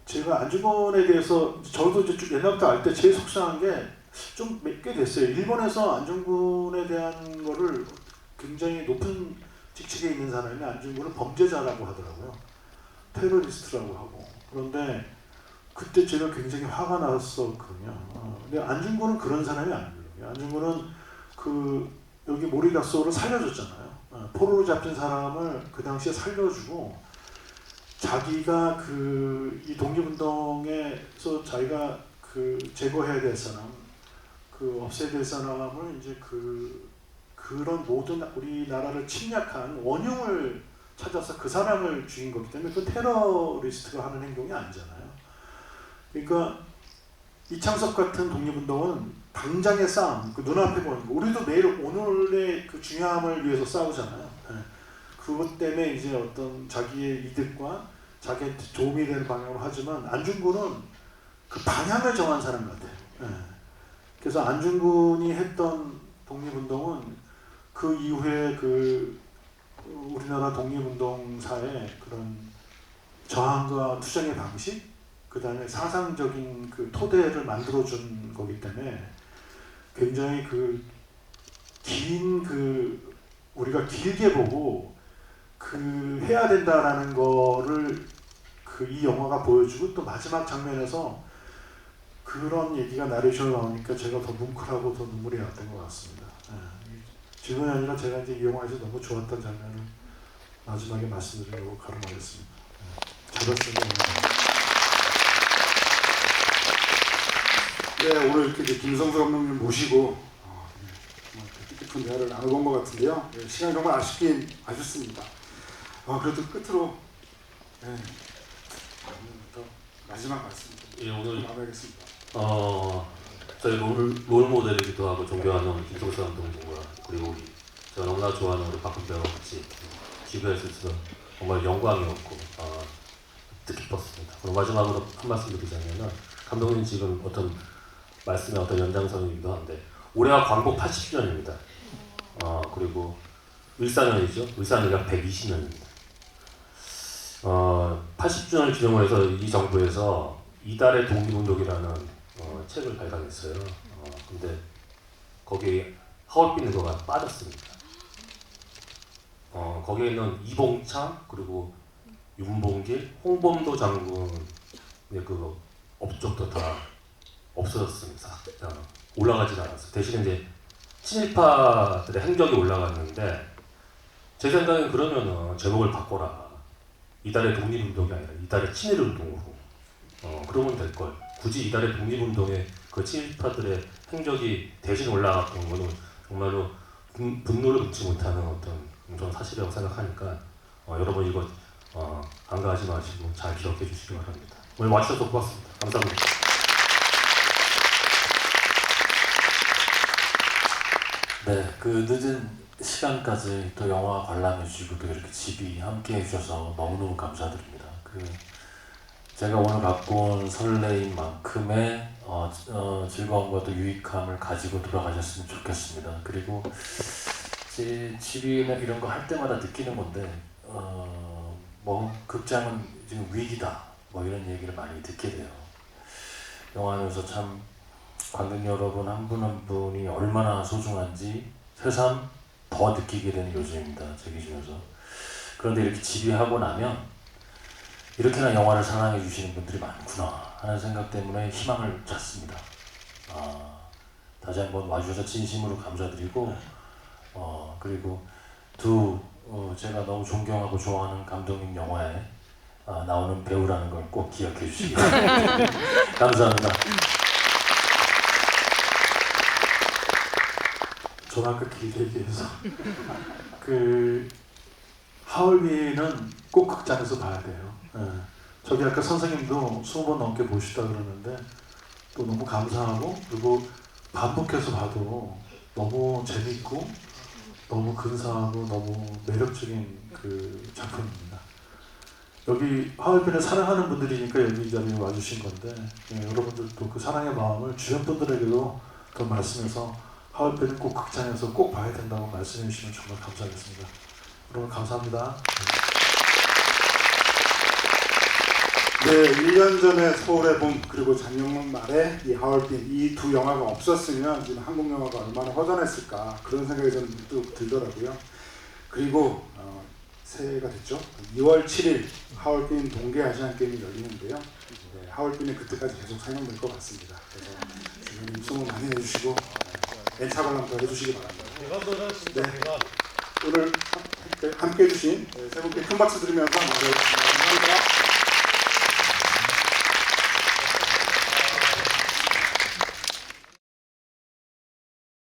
제가 안중근에 대해서 저도 이제 쭉 옛날부터 알 때 제일 속상한 게 좀 꽤 됐어요. 일본에서 안중근에 대한 거를 굉장히 높은 직책에 있는 사람이 안중근을 범죄자라고 하더라고요. 테러리스트라고 하고. 그런데 그때 제가 굉장히 화가 났었거든요. 근데 안중근은 그런 사람이 아니에요. 안중근은 여기 모리가소를 살려줬잖아요. 포로로 잡힌 사람을 그 당시에 살려주고 자기가 이 독립운동에서 자기가 제거해야 될 사람, 없애야 될 사람을 이제 그런 모든 우리나라를 침략한 원흉을 찾아서 그 사람을 죽인 거기 때문에 그 테러리스트가 하는 행동이 아니잖아요. 그러니까 이창섭 같은 독립운동은 당장의 싸움, 눈앞에 보는 거. 우리도 매일 오늘의 그 중요함을 위해서 싸우잖아요. 그것 때문에 이제 어떤 자기의 이득과 자기한테 도움이 되는 방향으로 하지만 안중근은 그 방향을 정한 사람 같아요. 그래서 안중근이 했던 독립운동은 그 이후에 우리나라 독립운동사의 그런 저항과 투쟁의 방식, 그 다음에 사상적인 토대를 만들어준 거기 때문에 굉장히 우리가 길게 보고 해야 된다라는 거를 이 영화가 보여주고 또 마지막 장면에서 그런 얘기가 나레이션으로 나오니까 제가 더 뭉클하고 더 눈물이 났던 것 같습니다. 질문이 아니라 제가 이제 이 영화에서 너무 좋았던 장면을 마지막에 말씀드리려고 가름하겠습니다. 잘 봤습니다. 네, 오늘 이렇게 김성수 감독님 모시고 정말 뜻깊은 대화를 나눠본 것 같은데요. 시간이 정말 아쉽습니다. 그래도 끝으로 마지막 말씀 오늘 나눠야겠습니다. 저희 롤 모델이기도 하고 존경하는 김성수 감독님과 그리고 제가 너무나 좋아하는 우리 박훈 배우와 같이 기부할 수 있어서 정말 영광이었고 뜻깊었습니다. 그리고 마지막으로 한 말씀 드리자면은 감독님 지금 말씀의 연장선이기도 한데 올해가 광복 80주년입니다. 그리고 을사년이죠. 을사년이 120년입니다. 80주년을 기념을 해서 이 정부에서 이달의 독립운동이라는 책을 발간했어요. 근데 거기에 하얼빈 의거가 빠졌습니다. 거기에는 이봉창 그리고 윤봉길, 홍범도 장군의 업적도 다 없어졌습니다. 올라가진 않았어요. 대신에 이제 친일파들의 행적이 올라갔는데 제 생각엔 그러면은 제목을 바꿔라. 이달의 독립운동이 아니라 이달의 친일운동으로 그러면 될걸. 굳이 이달의 독립운동에 그 친일파들의 행적이 대신 올라갔던 거는 정말로 분노를 금치 못하는 그런 사실이라고 생각하니까 여러분 이거 간과하지 마시고 잘 기억해 주시기 바랍니다. 오늘 와주셔서 고맙습니다. 감사합니다. 네, 늦은 시간까지 또 영화 관람해 주시고 또 이렇게 집이 함께 해주셔서 너무너무 감사드립니다. 제가 오늘 갖고 온 설레임만큼의 즐거움과 또 유익함을 가지고 돌아가셨으면 좋겠습니다. 그리고 제 집이나 이런 거 할 때마다 느끼는 건데 뭐 극장은 지금 위기다 뭐 이런 얘기를 많이 듣게 돼요. 영화하면서 참 관객 여러분 한 분 한 분이 얼마나 소중한지 새삼 더 느끼게 되는 요즘입니다. 제 기준에서. 그런데 이렇게 집이하고 나면 이렇게나 영화를 사랑해 주시는 분들이 많구나 하는 생각 때문에 희망을 찾습니다. 다시 한번 와주셔서 진심으로 감사드리고 그리고 제가 너무 존경하고 좋아하는 감독님 영화에 나오는 배우라는 걸 꼭 기억해 주시기 바랍니다. 감사합니다. 저는 아까 길게 얘기해서 그 하얼빈은 꼭 극장에서 봐야 돼요. 예. 저기 아까 선생님도 20번 넘게 보시다 그러는데 또 너무 감사하고 그리고 반복해서 봐도 너무 재밌고 너무 근사하고 너무 매력적인 그 작품입니다. 여기 하얼빈을 사랑하는 분들이니까 여기 이 자리에 와주신 건데 여러분들도 그 사랑의 마음을 주변 분들에게도 더 말씀해서 하얼빈은 꼭 극장에서 꼭 봐야 된다고 말씀해 주시면 정말 감사하겠습니다. 여러분 감사합니다. 네, 1년 전에 서울의 봄 그리고 작년 말에 이 하얼빈 이 두 영화가 없었으면 지금 한국 영화가 얼마나 허전했을까 그런 생각이 저는 또 들더라고요. 그리고 새해가 됐죠. 2월 7일 하얼빈 동계 아시안 게임이 열리는데요. 네, 하얼빈이 그때까지 계속 상영될 것 같습니다. 그래서 주님 소문 많이 내주시고 엔차 관람도 해주시기 바랍니다. 네, 오늘 함께 해주신 세 분께 큰 박수 드리면서 마무리하겠습니다.